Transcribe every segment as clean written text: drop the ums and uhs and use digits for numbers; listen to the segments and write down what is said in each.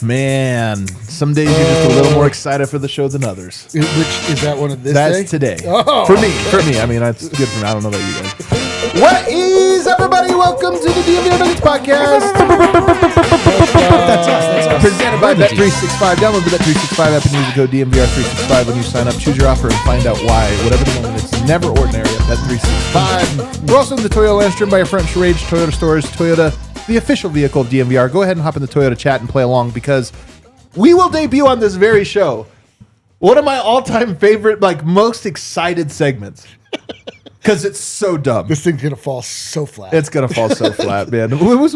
Man, some days you're just a little more excited for the show than others. Which is that one of this That's day? today. Oh, for me. I mean, that's good for me. I don't know about you guys. What is up, everybody? Welcome to the DNVR Nuggets Podcast. That's us. Presented by Bet365. Download the Bet365 app and use the code DNVR365 when you sign up. Choose your offer and find out why. Whatever the moment, it's never ordinary at Bet365. We're also in the Toyota Landstream by your French Rage Toyota stores. Toyota, the official vehicle of DNVR. Go ahead and hop in the Toyota chat and play along because we will debut on this very show one of my all-time favorite, most excited segments. Because it's so dumb. This thing's going to fall so flat. It's going to fall so flat, man. What was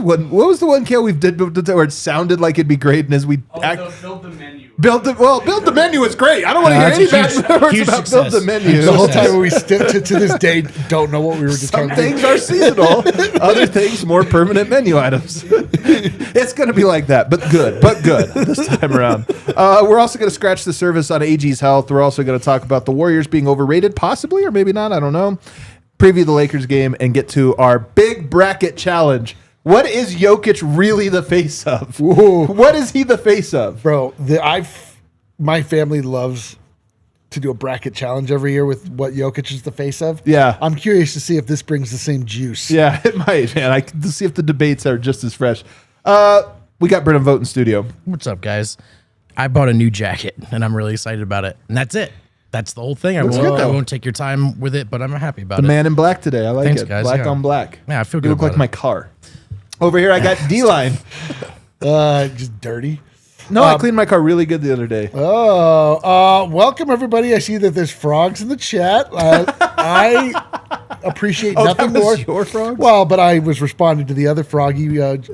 the one, Kale, we did where it sounded like it'd be great, and as we build the menu. Build the menu is great. I don't want to hear any bad words about build the menu. The whole time we still to this day don't know what we were Some determining. things are seasonal, other things more permanent menu items. It's going to be like that, but good this time around. We're also going to scratch the surface on AG's health. We're also going to talk about the Warriors being overrated, possibly, or maybe not. I don't know. Preview the Lakers game and get to our big bracket challenge. What is Jokic really the face of? Ooh. What is he the face of? Bro, my family loves to do a bracket challenge every year with what Jokic is the face of. Yeah. I'm curious to see if this brings the same juice. Yeah, it might, man. To see if the debates are just as fresh. We got Brennan Vogt in studio. What's up, guys? I bought a new jacket, and I'm really excited about it. And that's it. That's the whole thing. I won't take your time with it, but I'm happy about it. The man in black today. I like Thanks, it. guys. Black Yeah. on black. Yeah, I feel good You look about like it. my car. Over here, I got D-Line. Just dirty. No, I cleaned my car really good the other day. Welcome everybody. I see that there's frogs in the chat. I appreciate nothing that was more. your frogs? Well, but I was responding to the other froggy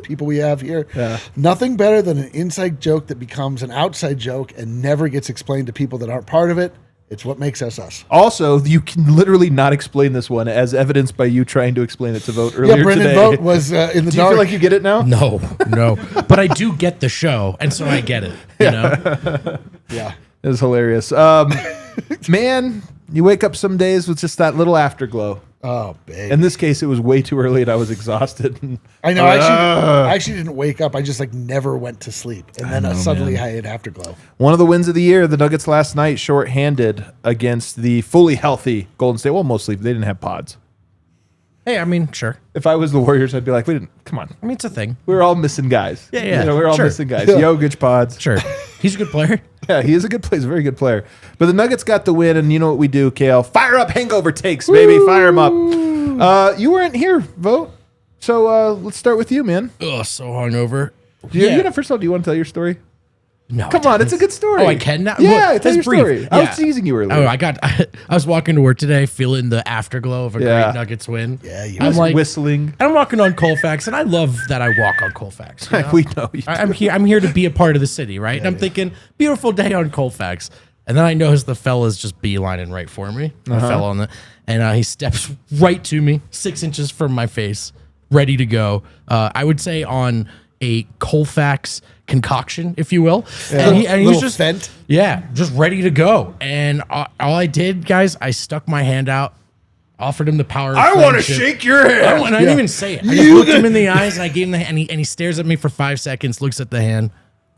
people we have here. Yeah. Nothing better than an inside joke that becomes an outside joke and never gets explained to people that aren't part of it. It's what makes us us. Also, you can literally not explain this one, as evidenced by you trying to explain it to Vogt earlier Yeah, Brendan today. Vogt was in the Do you dark. feel like you get it now? No. But I do get the show, and so I get it. You know? Yeah. It was hilarious. Man, you wake up some days with just that little afterglow. Oh, babe. In this case, it was way too early and I was exhausted. I know. I actually didn't wake up. I just never went to sleep, and then suddenly I had afterglow. One of the wins of the year, the Nuggets last night, shorthanded against the fully healthy Golden State. Well, mostly they didn't have pods. Hey, I mean, sure. If I was the Warriors, I'd be like, come on. I mean, it's a thing. We were all missing guys. Yeah. We were all Sure. missing guys. Jokic pods. Sure. He's a good player. Yeah, he is a good player. He's a very good player. But the Nuggets got the win, and you know what we do, Kale? Fire up hangover takes, baby. Fire them up. You weren't here, Vogt. So let's start with you, man. Ugh, so hungover. First of all, do you want to tell your story? No. Come on, it's a good story. Oh, I can now? Yeah, Look, tell your it's brief. story. I Yeah. was teasing you earlier. Oh, I was walking to work today feeling the afterglow of a Yeah. great Nuggets win. Yeah, you I'm was like whistling. I'm walking on Colfax, and I love that I walk on Colfax. You know? We know you. I'm here to be a part of the city, right? And I'm thinking, beautiful day on Colfax. And then I notice the fella's just beelining right for me. I fell on the, and he steps right to me, 6 inches from my face, ready to go. I would say on a Colfax concoction, if you will. Yeah. And he was Little just Fent. just ready to go. And all I did, guys, I stuck my hand out, offered him the power of I want to friendship. shake your hand. I didn't even say it. I just looked him in the eyes and I gave him the hand, and he stares at me for 5 seconds, looks at the hand,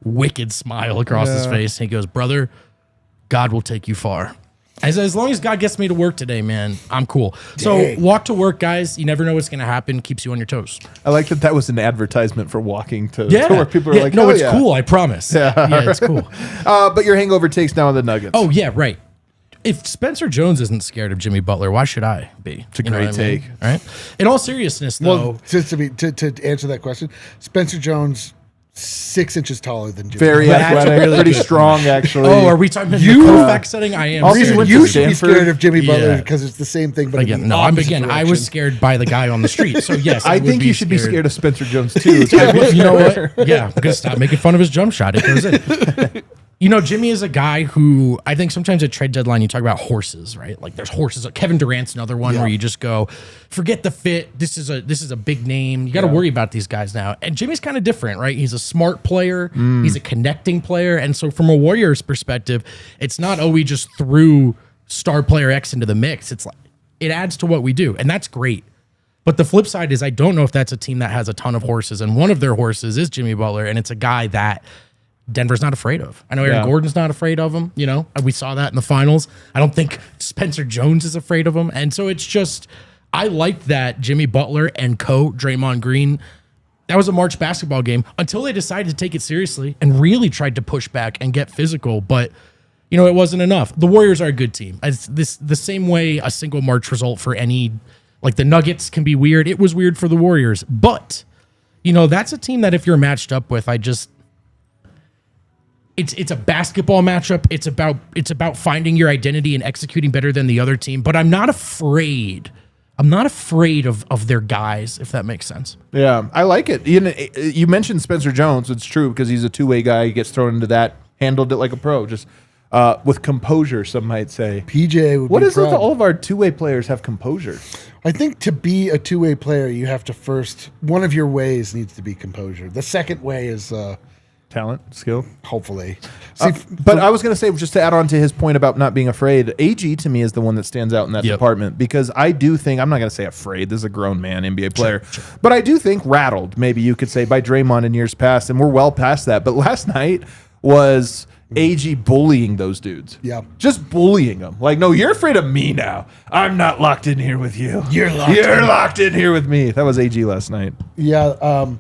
wicked smile across his face. And he goes, brother, God will take you far. As long as God gets me to work today, man, I'm cool. So walk to work, guys. You never know what's going to happen. Keeps you on your toes. I like that was an advertisement for walking to where people are like, no, oh, it's yeah. cool. I promise. Yeah, it's cool. But your hangover takes now on the Nuggets. Oh, yeah, right. If Spencer Jones isn't scared of Jimmy Butler, why should I be? It's a great take. All right. In all seriousness, though. Well, just to answer that question, Spencer Jones, 6 inches taller than Jimmy. Very But athletic, actually really pretty good. strong, actually. Oh, are we talking about the Colfax setting? I am. Also, scared. you went You to should be Stanford? scared of Jimmy Butler Yeah. because it's the same thing, but in Again, the no, opposite I direction. was scared by the guy on the street. So yes, I would think be you should be scared of Spencer Jones too. You know what? Yeah, I'm gonna stop making fun of his jump shot. It goes in. Jimmy is a guy who I think sometimes at trade deadline you talk about horses, right? Like there's horses. Kevin Durant's another one where you just go, forget the fit. This is a big name. You got to worry about these guys now. And Jimmy's kind of different, right? He's a smart player. He's a connecting player. And so from a Warriors perspective, it's not, we just threw star player X into the mix. It's like it adds to what we do, and that's great. But the flip side is I don't know if that's a team that has a ton of horses, and one of their horses is Jimmy Butler, and it's a guy that Denver's not afraid of. I know Aaron Gordon's not afraid of him, and we saw that in the finals. I don't think Spencer Jones is afraid of him. And so it's just, I like that Jimmy Butler and Draymond Green, that was a March basketball game until they decided to take it seriously and really tried to push back and get physical. But, it wasn't enough. The Warriors are a good team. It's the same way a single March result for any, like the Nuggets can be weird. It was weird for the Warriors. But, that's a team that if you're matched up with, It's a basketball matchup. It's about finding your identity and executing better than the other team. But I'm not afraid. Of their guys, if that makes sense. Yeah, I like it. You mentioned Spencer Jones. It's true because he's a two-way guy. He gets thrown into that, handled it like a pro, just with composure, some might say. PJ would What be is it proud. that all of our two-way players have composure? I think to be a two-way player, you have to first, one of your ways needs to be composure. The second way is... Talent, skill. hopefully. But I was going to say, just to add on to his point about not being afraid, AG to me is the one that stands out in that department because I do think, I'm not going to say afraid, this is a grown man NBA player, but I do think rattled, maybe you could say, by Draymond in years past, and we're well past that. But last night was AG bullying those dudes. Yeah. Just bullying them. Like, no, you're afraid of me now. I'm not locked in here with you. You're locked in here with me. That was AG last night. Yeah.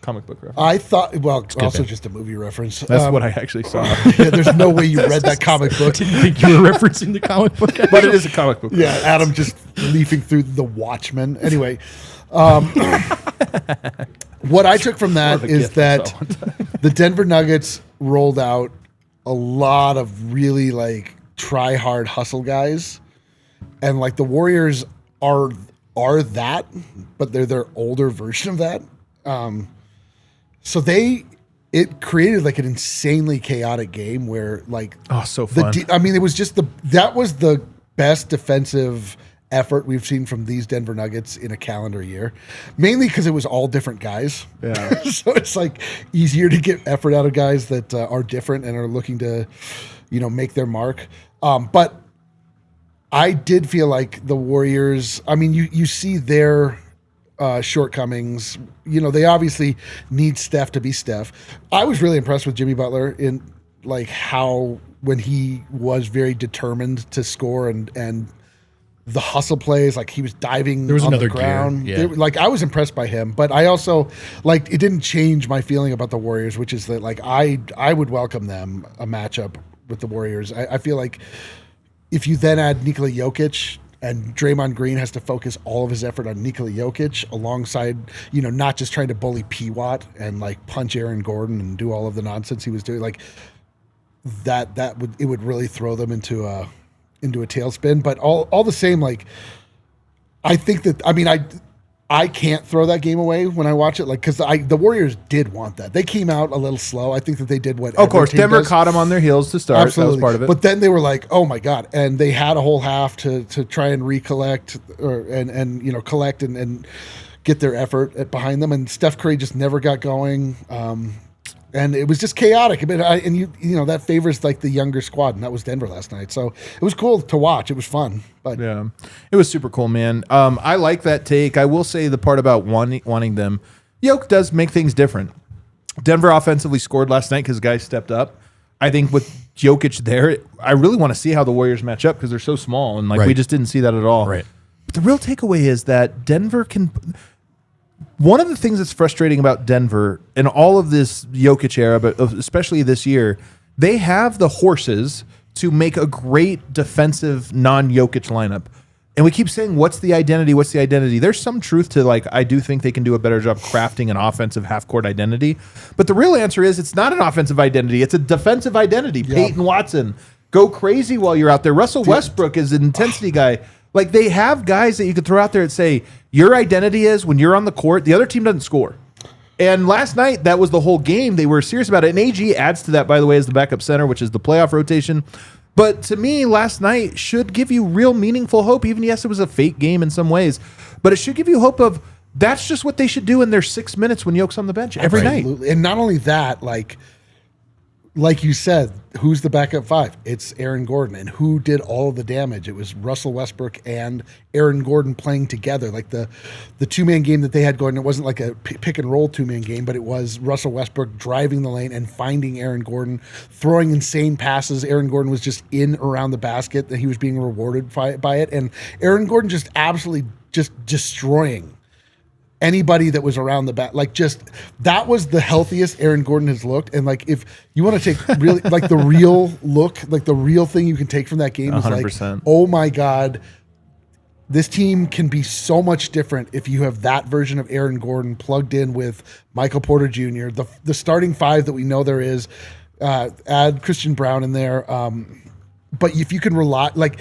Comic book reference. I thought, also just a movie reference. That's what I actually saw. Yeah, there's no way you read that comic book. Didn't think you were referencing the comic book. But it is a comic book. Yeah, Adam just leafing through The Watchmen. Anyway, what I took from that is that the Denver Nuggets rolled out a lot of really try hard hustle guys, and the Warriors are that, but they're their older version of that. So it created an insanely chaotic game where so fun. it was just that was the best defensive effort we've seen from these Denver Nuggets in a calendar year, mainly because it was all different guys. Yeah. So it's easier to get effort out of guys that are different and are looking to, make their mark. But I did feel like the Warriors, you see their shortcomings. They obviously need Steph to be Steph. I was really impressed with Jimmy Butler in how when he was very determined to score and the hustle plays, he was diving on the ground. Gear. Yeah. I was impressed by him, but I also it didn't change my feeling about the Warriors, which is that I would welcome them a matchup with the Warriors. I feel like if you then add Nikola Jokic, and Draymond Green has to focus all of his effort on Nikola Jokic alongside, not just trying to bully P. Watt and punch Aaron Gordon and do all of the nonsense he was doing. It would really throw them into a tailspin. But all the same, I think that I can't throw that game away when I watch it, because the Warriors did want that. They came out a little slow. I think that they did what. Of course, Denver does. caught them on their heels to start. Absolutely. That was part of it. But then they were like, "Oh my god!" And they had a whole half to try and recollect collect and get their effort behind them. And Steph Curry just never got going. And it was just chaotic. That favors the younger squad, and that was Denver last night. So it was cool to watch. It was fun. But yeah, it was super cool, man. I like that take. I will say the part about wanting them. Yoke does make things different. Denver offensively scored last night because guys stepped up. I think with Jokic there, I really want to see how the Warriors match up because they're so small, and we just didn't see that at all. Right. But the real takeaway is that Denver can. One of the things that's frustrating about Denver in all of this Jokic era, but especially this year, they have the horses to make a great defensive non-Jokic lineup. And we keep saying, what's the identity? What's the identity? There's some truth to I do think they can do a better job crafting an offensive half-court identity. But the real answer is it's not an offensive identity. It's a defensive identity. Yeah. Peyton Watson, go crazy while you're out there. Russell Westbrook is an intensity guy. They have guys that you could throw out there and say, your identity is when you're on the court, the other team doesn't score. And last night, that was the whole game. They were serious about it. And AG adds to that, by the way, as the backup center, which is the playoff rotation. But to me, last night should give you real meaningful hope. Even, yes, it was a fake game in some ways. But it should give you hope of that's just what they should do in their 6 minutes when Yoke's on the bench every night. And not only that, like you said, who's the backup five? It's Aaron Gordon. And who did all of the damage? It was Russell Westbrook and Aaron Gordon playing together. Like the two-man game that they had going, it wasn't like a pick and roll two-man game, but it was Russell Westbrook driving the lane and finding Aaron Gordon, throwing insane passes. Aaron Gordon was just in around the basket, that he was being rewarded by it. And Aaron Gordon just absolutely just destroying anybody that was around the back. Like, just that was the healthiest Aaron Gordon has looked. And like, if you want to take really like the real look, like the real thing you can take from that game is 100%. like, oh my God, this team can be so much different if you have that version of Aaron Gordon plugged in with Michael Porter Jr., the starting five that we know there is, add Christian Brown in there. But if you can rely, like,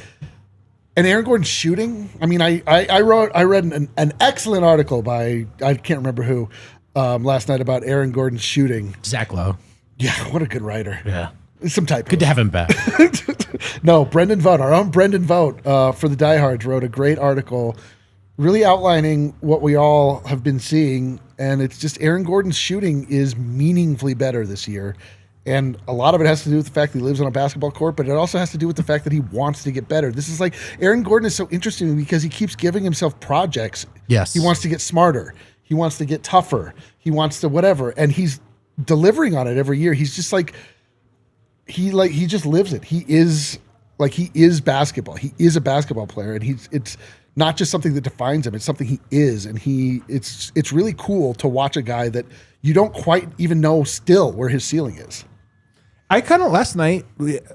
and Aaron Gordon's shooting, I mean, I read an excellent article by, I can't remember who, last night about Aaron Gordon's shooting. Zach Lowe. Yeah, what a good writer. Yeah. Some type. Good to have him back. No, Brendan Vogt, our own Brendan Vogt, for the Diehards, wrote a great article really outlining what we all have been seeing. And it's just Aaron Gordon's shooting is meaningfully better this year. And a lot of it has to do with the fact that he lives on a basketball court, but it also has to do with the fact that he wants to get better. This is like, Aaron Gordon is so interesting because he keeps giving himself projects. Yes. He wants to get smarter. He wants to get tougher. He wants to whatever. And he's delivering on it every year. He's just like, he just lives it. He is basketball. He is a basketball player. And it's not just something that defines him. It's something he is. And it's really cool to watch a guy that you don't quite even know still where his ceiling is. I kind of last night,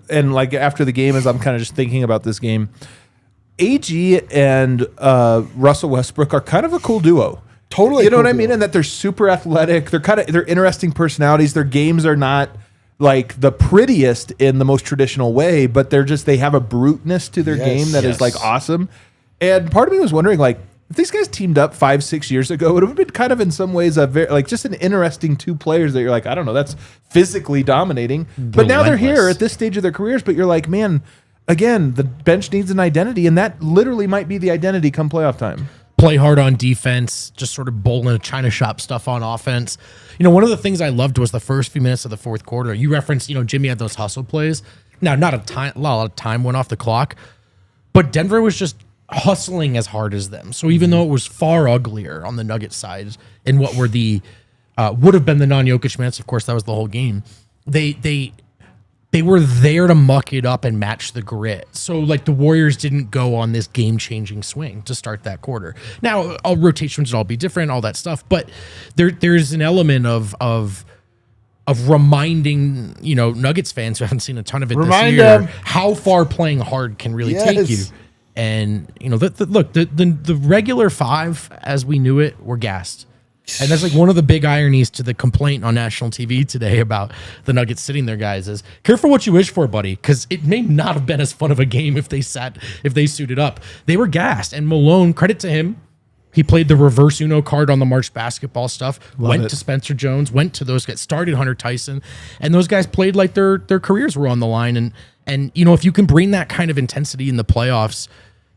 and like after the game, as I'm kind of just thinking about this game, AG and Russell Westbrook are kind of a cool duo. Totally, you know what I mean? And that they're super athletic. They're interesting personalities. Their games are not like the prettiest in the most traditional way, but they have a bruteness to their game that is like awesome. And part of me was wondering, like, if these guys teamed up 5-6 years ago, it would have been kind of in some ways a very, like, just an interesting two players that you're like, I don't know, that's physically dominating. But now they're here at this stage of their careers, but you're like, man, again, the bench needs an identity, and that literally might be the identity come playoff time. Play hard on defense, just sort of bowling a China shop stuff on offense. You know, one of the things I loved was the first few minutes of the fourth quarter. You referenced, Jimmy had those hustle plays. Now, not a lot of time went off the clock, but Denver was just hustling as hard as them. So even though it was far uglier on the Nuggets side in what were the would have been the non-Jokic minutes, of course, that was the whole game. They were there to muck it up and match the grit. So like the Warriors didn't go on this game-changing swing to start that quarter. Now, all rotations would all be different, all that stuff, but there's an element of reminding, Nuggets fans who haven't seen a ton of it this year, how far playing hard can really take you. And the regular five, as we knew it, were gassed. And that's like one of the big ironies to the complaint on national TV today about the Nuggets sitting there, guys, is careful what you wish for, buddy, because it may not have been as fun of a game if they suited up. They were gassed. And Malone, credit to him, he played the reverse Uno card on the March basketball stuff, went to Spencer Jones, went to those guys, started Hunter Tyson, and those guys played like their careers were on the line. And if you can bring that kind of intensity in the playoffs,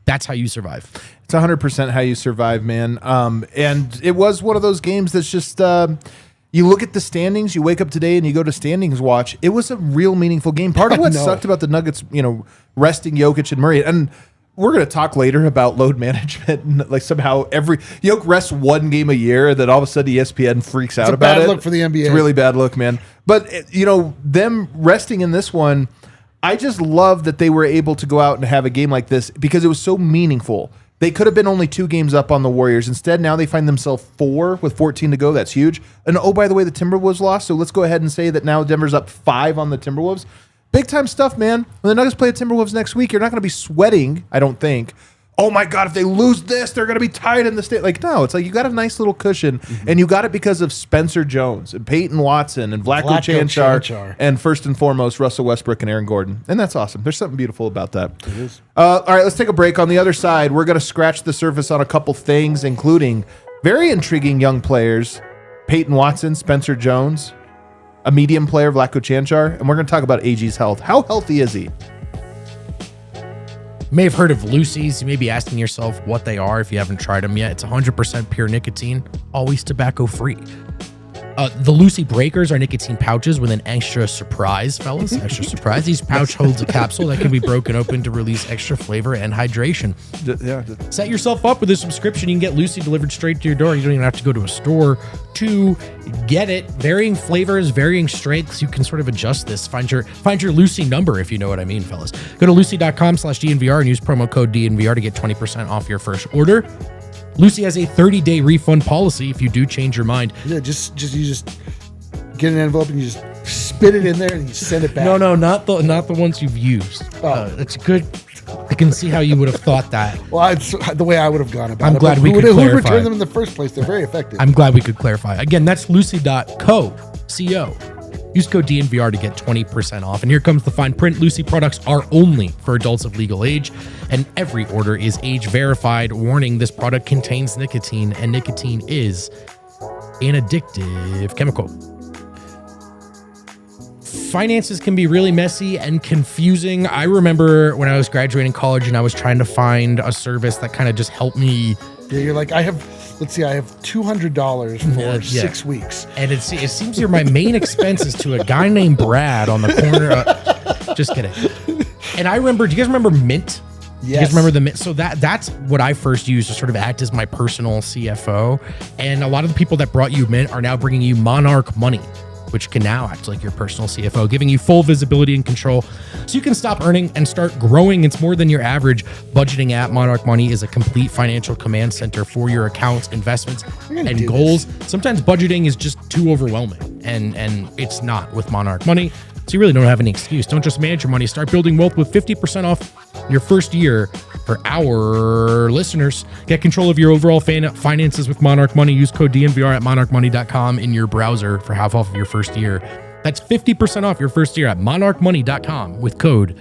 that's how you survive. It's 100% how you survive, man. And it was one of those games that's just, you look at the standings, you wake up today and you go to standings watch. It was a real meaningful game. Part of what sucked about the Nuggets, resting Jokic and Murray, and we're going to talk later about load management. And like somehow Jokic rests one game a year, and then all of a sudden ESPN freaks out about it. It's a bad look for the NBA. It's a really bad look, man. But, them resting in this one, I just love that they were able to go out and have a game like this because it was so meaningful. They could have been only 2 games up on the Warriors. Instead, now they find themselves 4 with 14 to go. That's huge. And by the way, the Timberwolves lost. So let's go ahead and say that now Denver's up 5 on the Timberwolves. Big time stuff, man. When the Nuggets play the Timberwolves next week, you're not going to be sweating, I don't think. Oh my God, if they lose this, they're going to be tied in the state. Like, no, it's like you got a nice little cushion, and you got it because of Spencer Jones and Peyton Watson and Vlatko Cancar, and first and foremost, Russell Westbrook and Aaron Gordon. And that's awesome. There's something beautiful about that. It is. All right, let's take a break. On the other side, we're going to scratch the surface on a couple things, including very intriguing young players Peyton Watson, Spencer Jones, a medium player, Vlatko Cancar, and we're going to talk about AG's health. How healthy is he? You may have heard of Lucy's. You may be asking yourself what they are if you haven't tried them yet. It's 100% pure nicotine, always tobacco-free. The Lucy Breakers are nicotine pouches with an extra surprise, fellas. Extra surprise. Each pouch holds a capsule that can be broken open to release extra flavor and hydration. Set yourself up with a subscription. You can get Lucy delivered straight to your door. You don't even have to go to a store to get it. Varying flavors, varying strengths. You can sort of adjust this. Find your Lucy number, if you know what I mean, fellas. Go to lucy.com/DNVR and use promo code DNVR to get 20% off your first order. Lucy has a 30-day refund policy if you do change your mind. Yeah, you just get an envelope and you just spit it in there and you send it back. No, not the ones you've used. It's good. I can see how you would have thought that. Well, it's the way I would have gone about it. I'm glad we could Who clarify. returned them in the first place? They're very effective. I'm glad we could clarify. Again, that's lucy.co. Use code DNVR to get 20% off. And here comes the fine print. Lucy products are only for adults of legal age, and every order is age verified. Warning, this product contains nicotine, and nicotine is an addictive chemical. Finances can be really messy and confusing. I remember when I was graduating college and I was trying to find a service that kind of just helped me. Yeah, you're like, I have $200 for 6 weeks. And it seems you're my main expenses to a guy named Brad on the corner. Just kidding. And I remember, do you guys remember Mint? Yes. You guys remember the Mint? So that's what I first used to sort of act as my personal CFO. And a lot of the people that brought you Mint are now bringing you Monarch Money, which can now act like your personal CFO, giving you full visibility and control so you can stop earning and start growing. It's more than your average. Budgeting app Monarch Money is a complete financial command center for your accounts, investments, and goals. Sometimes budgeting is just too overwhelming, and it's not with Monarch Money. So you really don't have any excuse. Don't just manage your money. Start building wealth with 50% off your first year for our listeners. Get control of your overall finances with Monarch Money. Use code DNVR at monarchmoney.com in your browser for half off of your first year. That's 50% off your first year at monarchmoney.com with code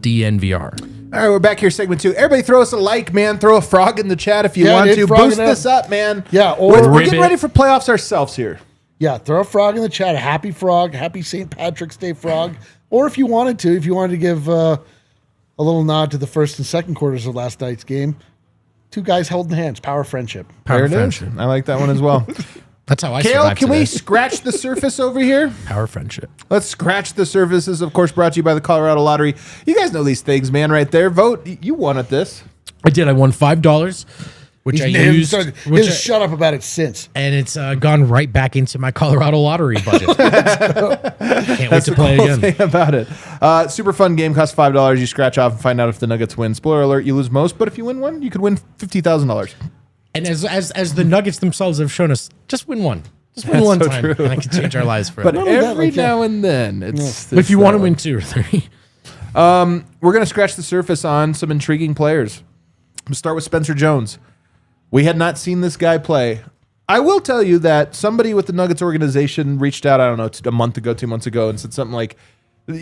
DNVR. All right, we're back here, segment 2. Everybody throw us a like, man. Throw a frog in the chat if you want to. Boost this up, man. Yeah, or we're getting ready for playoffs ourselves here. Yeah, throw a frog in the chat. A happy frog, happy St. Patrick's Day frog. Or if you wanted to give a little nod to the first and second quarters of last night's game. Two guys holding hands. Power friendship. Power friendship. I like that one as well. That's how I Kale, survived can today. we scratch the surface over here? Power friendship. Let's scratch the surface. This is, of course, brought to you by the Colorado Lottery. You guys know these things, man, right there. Vote. You won at this. I did. I won $5, which I used. He hasn't shut up about it since. And it's gone right back into my Colorado Lottery budget. Can't wait to play again. Thing about it. Super fun game. Costs $5. You scratch off and find out if the Nuggets win. Spoiler alert, you lose most, but if you win one, you could win $50,000. And as the Nuggets themselves have shown us, just win one. Just win one time. And I can change our lives forever. But every now and then, it's... But if you want to win 2 or 3. We're going to scratch the surface on some intriguing players. We'll start with Spencer Jones. We had not seen this guy play. I will tell you that somebody with the Nuggets organization reached out, I don't know, a month ago, 2 months ago, and said something like,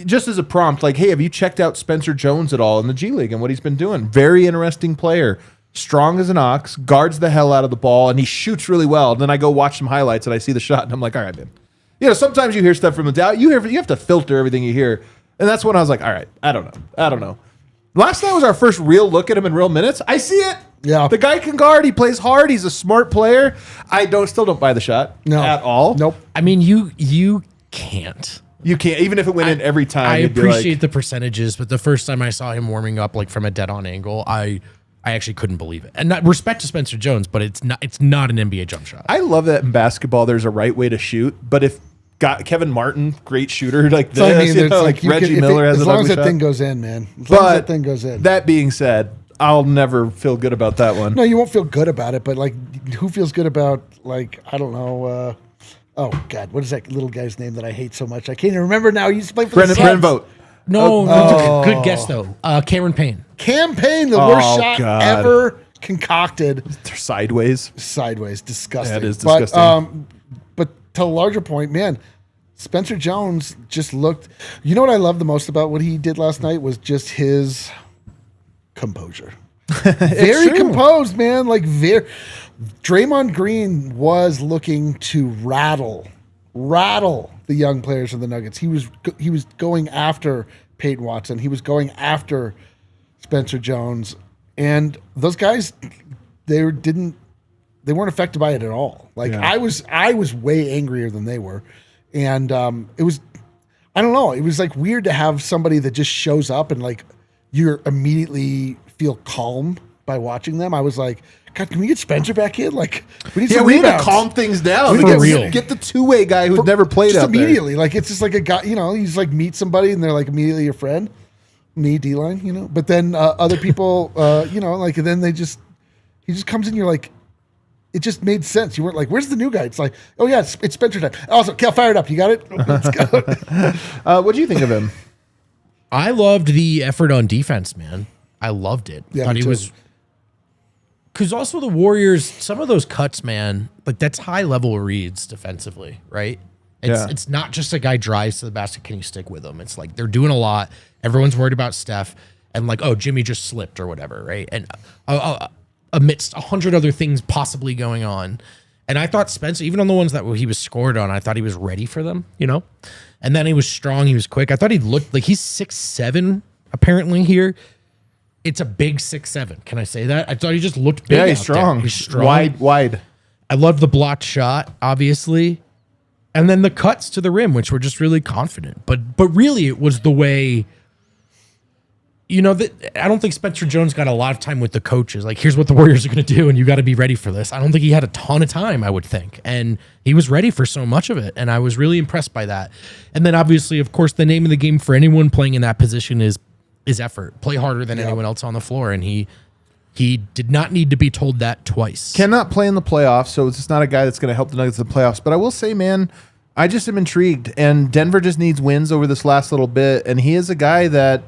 just as a prompt, like, hey, have you checked out Spencer Jones at all in the G League and what he's been doing? Very interesting player. Strong as an ox, guards the hell out of the ball, and he shoots really well. And then I go watch some highlights, and I see the shot, and I'm like, all right, man. You know, sometimes you hear stuff from the doubt. You have to filter everything you hear. And that's when I was like, all right, I don't know. Last night was our first real look at him in real minutes. I see it. Yeah. The guy can guard. He plays hard. He's a smart player. I still don't buy the shot at all. Nope. I mean, you can't. You can't, even if it went in every time. I appreciate the percentages, but the first time I saw him warming up like from a dead-on angle, I actually couldn't believe it. And not respect to Spencer Jones, but it's not an NBA jump shot. I love that in basketball there's a right way to shoot, but if Kevin Martin, great shooter like this, like Reggie Miller has as an long as ugly that shot. thing goes in, man. As long as that thing goes in. That being said, I'll never feel good about that one. No, you won't feel good about it, but like, who feels good about, like, I don't know, oh God, what is that little guy's name that I hate so much? I can't even remember now. He used to play for the Brendan Vogt. No, good guess though. Cameron Payne. Campaign, the worst shot ever concocted. Sideways, disgusting. That is disgusting. But to a larger point, man, Spencer Jones just looked. You know what I love the most about what he did last night was just his composure. Very true. composed, man. Like Draymond Green was looking to rattle the young players of the Nuggets. He was going after Peyton Watson. He was going after Spencer Jones, and those guys they weren't affected by it at all. Like I was way angrier than they were, and it was, I don't know, it was like weird to have somebody that just shows up and like you immediately feel calm by watching them. I was like, God, can we get Spencer back in? Like, we need some we need to rebounds. calm things down. We need to Get the two-way guy who's never played just out there. immediately. Like, it's just like a guy, he's like meet somebody and they're like immediately your friend. Me, D-line, But then other people, like, and then he just comes in, you're like, it just made sense. You weren't like, where's the new guy? It's like, oh yeah, it's Spencer time. Also, Cal, fire it up. You got it? Let's go. What do you think of him? I loved the effort on defense, man. I loved it. Yeah, Thought me he too. was, because also the Warriors, some of those cuts, man, like that's high level reads defensively, right? It's not just a guy drives to the basket, can you stick with him? It's like they're doing a lot. Everyone's worried about Steph and like, oh, Jimmy just slipped or whatever, right? And amidst 100 other things possibly going on. And I thought Spencer, even on the ones that he was scored on, I thought he was ready for them, And then he was strong, he was quick. I thought he looked like he's 6'7", apparently here. It's a big 6'7". Can I say that? I thought he just looked big. Yeah, he's out there. strong. He's strong. Wide. I loved the blocked shot, obviously. And then the cuts to the rim, which were just really confident. But really, it was the way, that I don't think Spencer Jones got a lot of time with the coaches. Like, here's what the Warriors are going to do, and you got to be ready for this. I don't think he had a ton of time, I would think. And he was ready for so much of it. And I was really impressed by that. And then, obviously, of course, the name of the game for anyone playing in that position is effort. Play harder than anyone else on the floor. And he did not need to be told that twice. Cannot play in the playoffs, so it's just not a guy that's going to help the Nuggets in the playoffs. But I will say, man, I just am intrigued. And Denver just needs wins over this last little bit. And he is a guy that,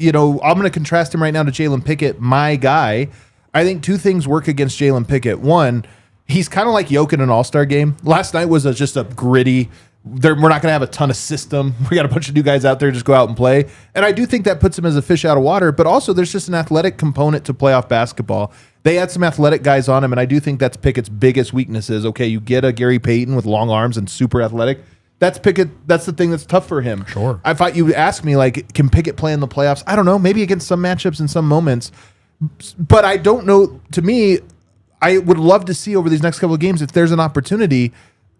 I'm going to contrast him right now to Jalen Pickett, my guy. I think two things work against Jalen Pickett. One, he's kind of like Jokic in an all-star game. Last night was just a gritty, we're not going to have a ton of system. We got a bunch of new guys out there, just go out and play. And I do think that puts him as a fish out of water, but also there's just an athletic component to playoff basketball. They had some athletic guys on him, and I do think that's Pickett's biggest weaknesses. Okay, you get a Gary Payton with long arms and super athletic. That's Pickett. That's the thing that's tough for him. Sure. I thought you would ask me, like, can Pickett play in the playoffs? I don't know. Maybe against some matchups in some moments. But I don't know. To me, I would love to see over these next couple of games if there's an opportunity.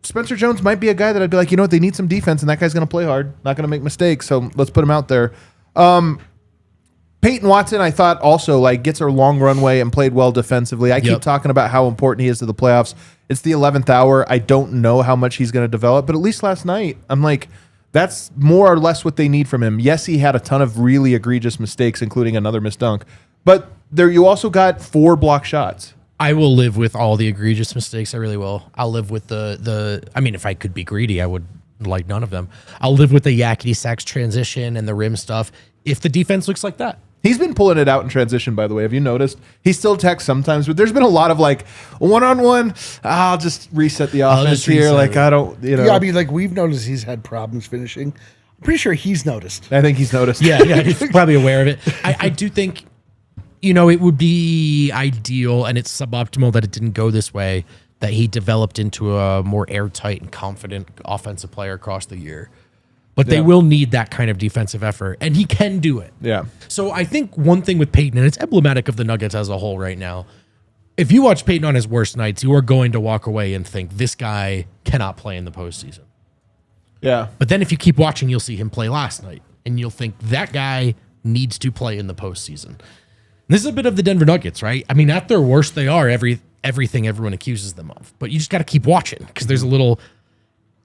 Spencer Jones might be a guy that I'd be like, they need some defense, and that guy's going to play hard, not going to make mistakes, so let's put him out there. Peyton Watson, I thought also gets a long runway and played well defensively. I keep talking about how important he is to the playoffs. It's the 11th hour. I don't know how much he's going to develop, but at least last night, I'm like, that's more or less what they need from him. Yes, he had a ton of really egregious mistakes, including another missed dunk, but there you also got 4 block shots. I will live with all the egregious mistakes. I really will. I'll live with if I could be greedy, I would like none of them. I'll live with the yakety sax transition and the rim stuff if the defense looks like that. He's been pulling it out in transition, by the way. Have you noticed? He still attacks sometimes, but there's been a lot of one-on-one. I'll just reset the offense here. I don't, Yeah, I mean, we've noticed he's had problems finishing. I'm pretty sure he's noticed. I think he's noticed. Yeah, he's probably aware of it. I do think, it would be ideal, and it's suboptimal that it didn't go this way, that he developed into a more airtight and confident offensive player across the year. But they will need that kind of defensive effort, and he can do it. Yeah. So I think one thing with Peyton, and it's emblematic of the Nuggets as a whole right now, if you watch Peyton on his worst nights, you are going to walk away and think, this guy cannot play in the postseason. Yeah. But then if you keep watching, you'll see him play last night, and you'll think, that guy needs to play in the postseason. This is a bit of the Denver Nuggets, right? I mean, at their worst, they are everything everyone accuses them of. But you just got to keep watching, because there's a little,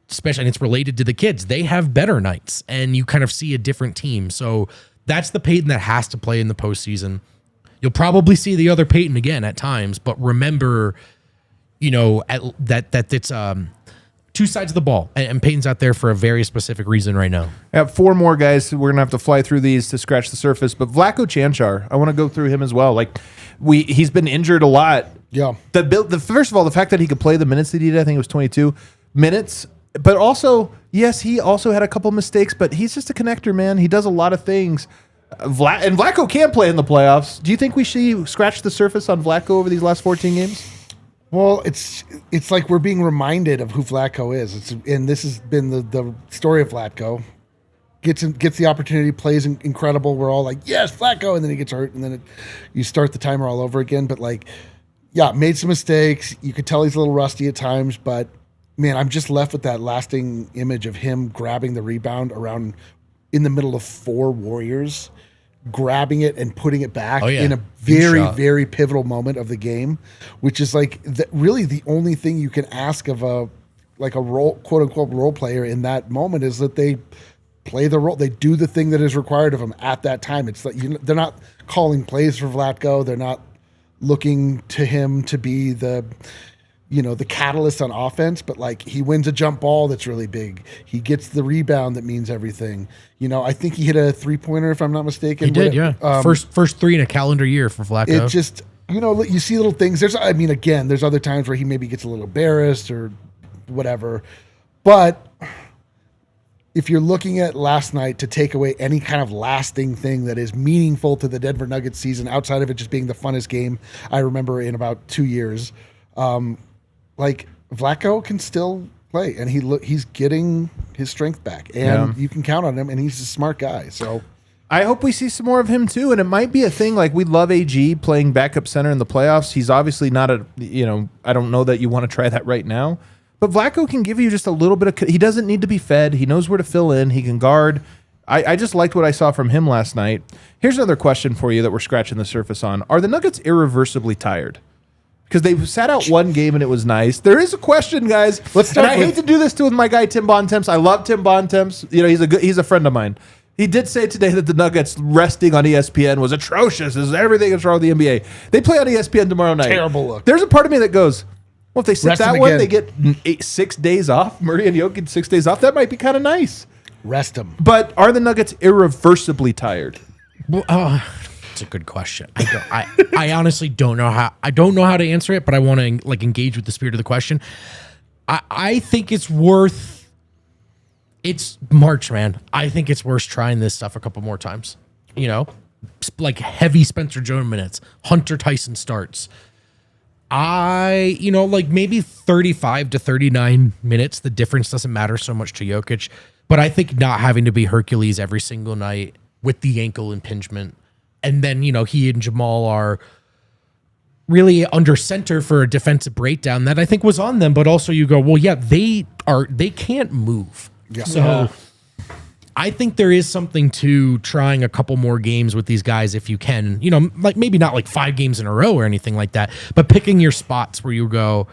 especially, and it's related to the kids. They have better nights, and you kind of see a different team. So that's the Peyton that has to play in the postseason. You'll probably see the other Peyton again at times, but remember, that it's two sides of the ball, and Peyton's out there for a very specific reason right now. I have 4 more guys. We're going to have to fly through these to scratch the surface, but Vlatko Čančar, I want to go through him as well. He's been injured a lot. Yeah. First of all, the fact that he could play the minutes that he did, I think it was 22 minutes, but also, yes, he also had a couple mistakes, but he's just a connector, man. He does a lot of things. And Vlatko can play in the playoffs. Do you think we should scratch the surface on Vlatko over these last 14 games? Well, it's like we're being reminded of who Vlatko is. And this has been the story of Vlatko. Gets the opportunity, plays incredible. We're all like, yes, Vlatko, and then he gets hurt, and then you start the timer all over again. But like, yeah, made some mistakes. You could tell he's a little rusty at times, but man, I'm just left with that lasting image of him grabbing the rebound around in the middle of 4 Warriors, grabbing it and putting it back in a very, very pivotal moment of the game, which is like really the only thing you can ask of a role, quote unquote, role player in that moment is that they play the role. They do the thing that is required of them at that time. It's like they're not calling plays for Vlatko. They're not looking to him to be the catalyst on offense, but like he wins a jump ball that's really big. He gets the rebound that means everything. I think he hit a 3-pointer if I'm not mistaken. He did, yeah. First 3 in a calendar year for Vlatko. It just, you see little things. There's other times where he maybe gets a little embarrassed or whatever. But if you're looking at last night to take away any kind of lasting thing that is meaningful to the Denver Nuggets season, outside of it just being the funnest game I remember in about 2 years, like Vlatko can still play, and he's getting his strength back, and you can count on him, and he's a smart guy. So I hope we see some more of him too, and it might be a thing. Like we love AG playing backup center in the playoffs. He's obviously not I don't know that you want to try that right now, but Vlatko can give you just a little bit of. He doesn't need to be fed. He knows where to fill in. He can guard. I just liked what I saw from him last night. Here's another question for you that we're scratching the surface on: are the Nuggets irreversibly tired? Because they sat out one game and it was nice. There is a question, guys. Let's start. And I hate to do this with my guy Tim Bontemps. I love Tim Bontemps. He's a friend of mine. He did say today that the Nuggets resting on ESPN was atrocious. This is everything that's wrong with the NBA. They play on ESPN tomorrow night. Terrible look. There's a part of me that goes, well, if they sit that one, they get 6 days off. Murray and Jokic 6 days off. That might be kind of nice. Rest them. But are the Nuggets irreversibly tired? Well, it's a good question. I honestly don't know how. I don't know how to answer it, but I want to engage with the spirit of the question. I think it's worth. It's March, man. I think it's worth trying this stuff a couple more times. Like heavy Spencer Jones minutes, Hunter Tyson starts. Maybe 35 to 39 minutes. The difference doesn't matter so much to Jokic, but I think not having to be Hercules every single night with the ankle impingement. And then, he and Jamal are really under center for a defensive breakdown that I think was on them. But also you go, well, yeah, they can't move. Yeah. So I think there is something to trying a couple more games with these guys if you can, maybe not like 5 games in a row or anything like that, but picking your spots where you go,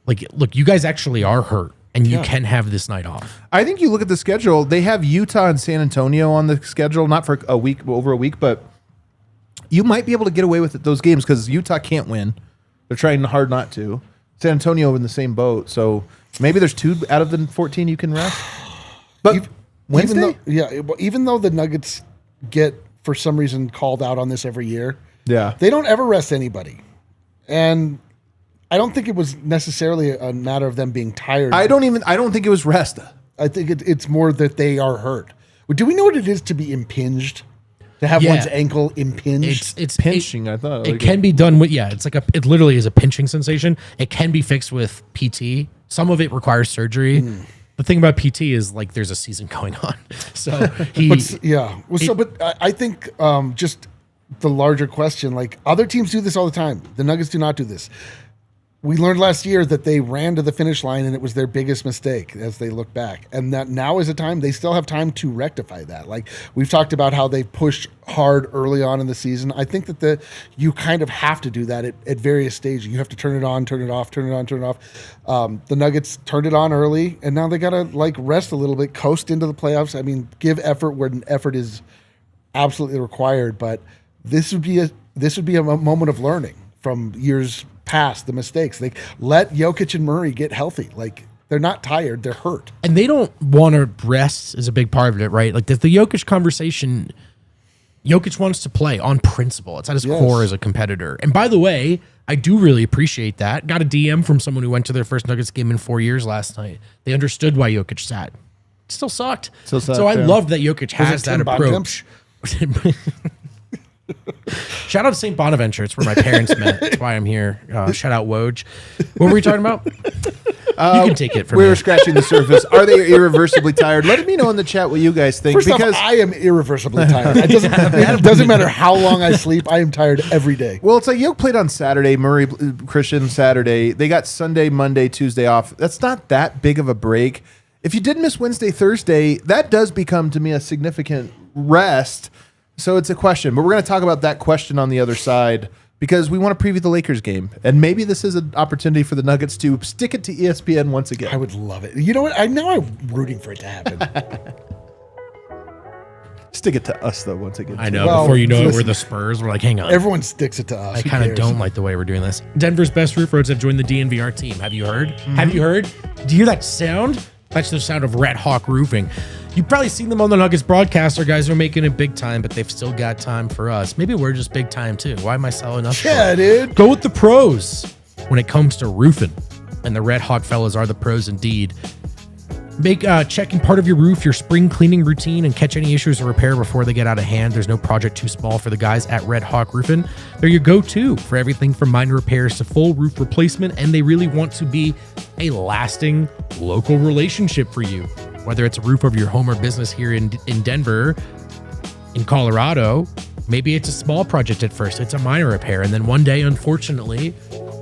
like, look, you guys actually are hurt. And you can have this night off. I think you look at the schedule, they have Utah and San Antonio on the schedule, not for a week, over a week, but you might be able to get away with those games because Utah can't win. They're trying hard not to. San Antonio in the same boat. So maybe there's 2 out of the 14 you can rest. But Wednesday? Even though the Nuggets get, for some reason, called out on this every year, they don't ever rest anybody. And I don't think it was necessarily a matter of them being tired. I don't think it was rest. I think it's more that they are hurt. Do we know what it is to be impinged? To have one's ankle impinged? It's pinching, I thought. It can be done with, it's like it literally is a pinching sensation. It can be fixed with PT. Some of it requires surgery. The thing about PT is there's a season going on. So I think just the larger question, other teams do this all the time. The Nuggets do not do this. We learned last year that they ran to the finish line and it was their biggest mistake as they look back. And that now is a time, they still have time to rectify that. We've talked about how they pushed hard early on in the season. I think that you kind of have to do that at various stages. You have to turn it on, turn it off, turn it on, turn it off. The Nuggets turned it on early and now they got to rest a little bit, coast into the playoffs. I mean, give effort where effort is absolutely required. But this would be a moment of learning from years past, the mistakes. Let Jokic and Murray get healthy. They're not tired, they're hurt. And they don't want to rest is a big part of it, right? The Jokic conversation, Jokic wants to play on principle. It's at his core as a competitor. And by the way, I do really appreciate that. Got a DM from someone who went to their first Nuggets game in 4 years last night. They understood why Jokic sat. Still sucked. So I love that Jokic has that approach. Shout out to St. Bonaventure. It's where my parents met. That's why I'm here. Shout out Woj. What were we talking about? You can take it from We me. were scratching the surface. Are they irreversibly tired? Let me know in the chat what you guys think. First off, I am irreversibly tired. It doesn't matter how long I sleep. I am tired every day. Well, it's like Yoke played on Saturday, Murray Christian Saturday. They got Sunday, Monday, Tuesday off. That's not that big of a break. If you did miss Wednesday, Thursday, that does become to me a significant rest. So it's a question, but we're going to talk about that question on the other side because we want to preview the Lakers game. And maybe this is an opportunity for the Nuggets to stick it to ESPN once again. I would love it. You know what? I know I'm rooting for it to happen. Stick it to us, though, once again. I know. Well, Before you know it, listen, we're the Spurs. We're like, hang on. Everyone sticks it to us. I Who kind of cares? don't like the way we're doing this. Denver's best roof roads have joined the DNVR team. Have you heard? Have you heard? Do you hear that sound? That's the sound of Red Hawk Roofing. You've probably seen them on the Nuggets broadcast. Our guys are making it big time, but they've still got time for us. Maybe we're just big time too. Why am I selling up? Yeah, dude. Go with the pros when it comes to roofing. And the Red Hawk fellas are the pros indeed. Make checking part of your roof, your spring cleaning routine, and catch any issues or repair before they get out of hand. There's no project too small for the guys at Red Hawk Roofing. They're your go-to for everything from minor repairs to full roof replacement, and they really want to be a lasting local relationship for you. Whether it's a roof over your home or business here in Denver, in Colorado, maybe it's a small project at first. It's a minor repair, and then one day, unfortunately,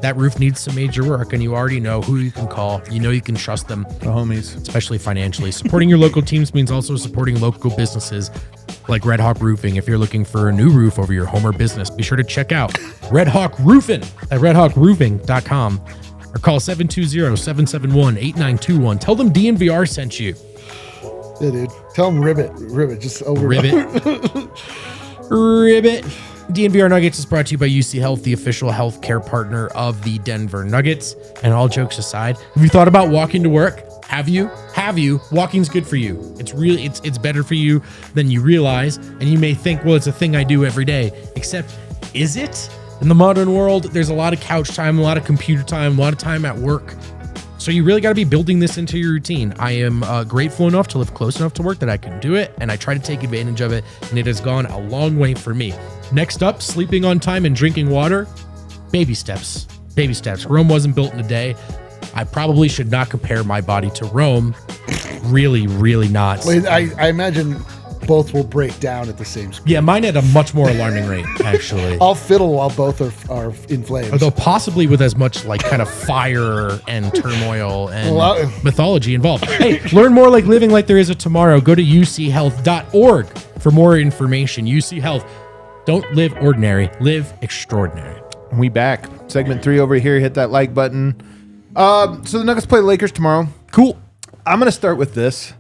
that roof needs some major work, and you already know who you can call. You know you can trust them. The homies. Especially financially. Supporting your local teams means also supporting local businesses like Red Hawk Roofing. If you're looking for a new roof over your home or business, be sure to check out Red Hawk Roofing at redhawkroofing.com or call 720-771-8921. Tell them DNVR sent you. Yeah, dude. Tell them ribbit. Just over. Ribbit. Ribbit. DNVR Nuggets is brought to you by UC Health, the official healthcare partner of the Denver Nuggets. And all jokes aside, have you thought about walking to work? Have you? Walking's good for you. It's really, it's better for you than you realize. And you may think, well, it's a thing I do every day. Except, is it? In the modern world, there's a lot of couch time, a lot of computer time, a lot of time at work. So you really got to be building this into your routine. I am grateful enough to live close enough to work that I can do it, and I try to take advantage of it, and it has gone a long way for me. Next up, sleeping on time and drinking water. Baby steps. Baby steps. Rome wasn't built in a day. I probably should not compare my body to Rome. Really, really not. Wait, I imagine both will break down at the same speed. Yeah, mine at a much more alarming rate, actually. I'll fiddle while both are in flames. Although possibly with as much like kind of fire and turmoil and mythology involved. Hey, learn more like living like there is a tomorrow. Go to uchealth.org for more information. UC Health. Don't live ordinary, live extraordinary. We back. Segment 3 over here. Hit that like button. So the Nuggets play the Lakers tomorrow. Cool. I'm going to start with this.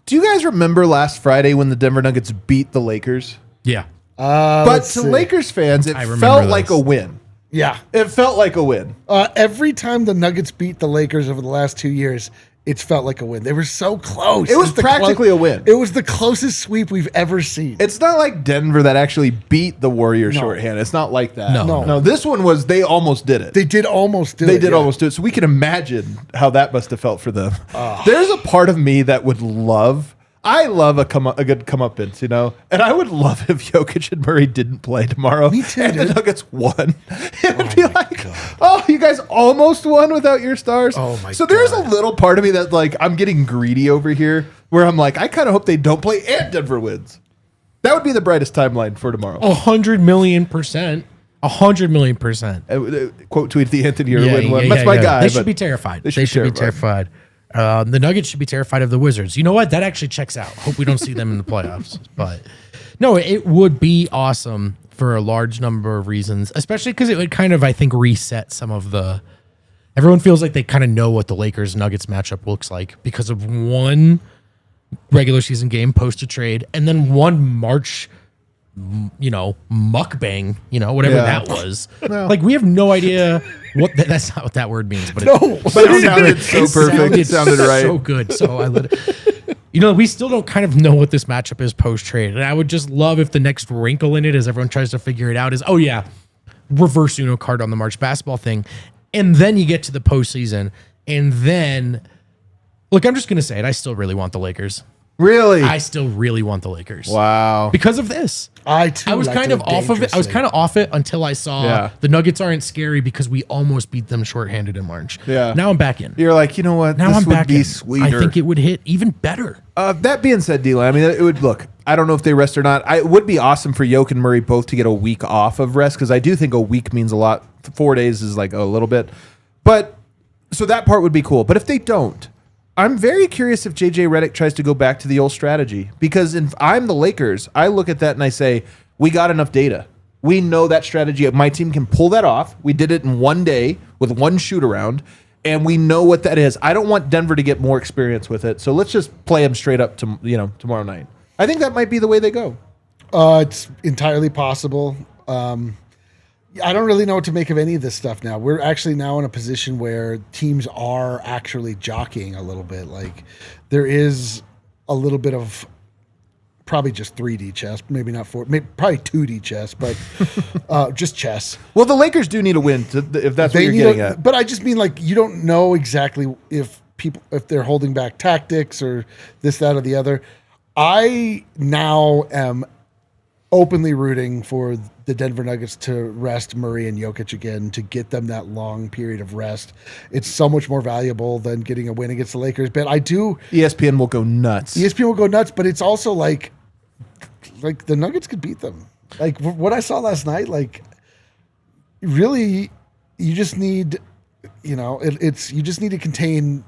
Do you guys remember last Friday when the Denver Nuggets beat the Lakers? Yeah. But to Lakers fans, it felt like a win. Yeah. It felt like a win. Every time the Nuggets beat the Lakers over the last 2 years, it's felt like a win. They were so close. It was practically a win. It was the closest sweep we've ever seen. It's not like Denver that actually beat the Warriors shorthand. It's not like that. No. This one was they almost did it. They did almost do it. They did almost do it. So we can imagine how that must have felt for them. There's a part of me that would love. I love a good comeuppance, you know? And I would love if Jokic and Murray didn't play tomorrow. Me too, and dude. the Nuggets won. It would be like, oh, you guys almost won without your stars. Oh, my So there's a little part of me that, like, I'm getting greedy over here where I'm like, I kind of hope they don't play and Denver wins. That would be the brightest timeline for tomorrow. 100 million%. 100 million%. Quote tweet the Anthony Irwin one. That's my guy. They should be terrified. They should be terrified. The Nuggets should be terrified of the Wizards. You know what? That actually checks out. Hope we don't see them in the playoffs. But no, it would be awesome for a large number of reasons, especially because it would kind of, I think, reset some of the. Everyone feels like they kind of know what the Lakers Nuggets matchup looks like because of one regular season game post a trade and then one March, mukbang, whatever that was. No. Like, we have no idea what that's not what that word means, but but it sounded so perfect. It sounded right. So good. So we still don't kind of know what this matchup is post trade. And I would just love if the next wrinkle in it, as everyone tries to figure it out, is, reverse Uno card on the March basketball thing. And then you get to the postseason. And then, look, I'm just going to say it. I still really want the Lakers. Really? I still really want the Lakers. Wow. Because of this. I too. I was kind of off of it. I was kind of off it until I saw the Nuggets aren't scary because we almost beat them shorthanded in March. Yeah. Now I'm back in. You're like, you know what? Now this I'm would back be in. sweeter. I think it would hit even better. That being said, D-Line, I mean, it would look. I don't know if they rest or not. It would be awesome for Jokic and Murray both to get a week off of rest because I do think a week means a lot. 4 days is like a little bit. But so that part would be cool. But if they don't, I'm very curious if JJ Redick tries to go back to the old strategy because if I'm the Lakers, I look at that and I say, we got enough data. We know that strategy. My team can pull that off. We did it in 1 day with one shoot around, and we know what that is. I don't want Denver to get more experience with it, so let's just play them straight up to tomorrow night. I think that might be the way they go. It's entirely possible. I don't really know what to make of any of this stuff now. We're actually now in a position where teams are actually jockeying a little bit. Like there is a little bit of probably just 3D chess, maybe not 4, maybe probably 2D chess, but just chess. Well, the Lakers do need a win if that's what you're getting at. But I just mean like you don't know exactly if they're holding back tactics or this, that, or the other. I now am openly rooting for the Denver Nuggets to rest Murray and Jokic again to get them that long period of rest. It's so much more valuable than getting a win against the Lakers. But I do. ESPN will go nuts. ESPN will go nuts, but it's also like the Nuggets could beat them. Like what I saw last night, like really, you just need, you just need to contain.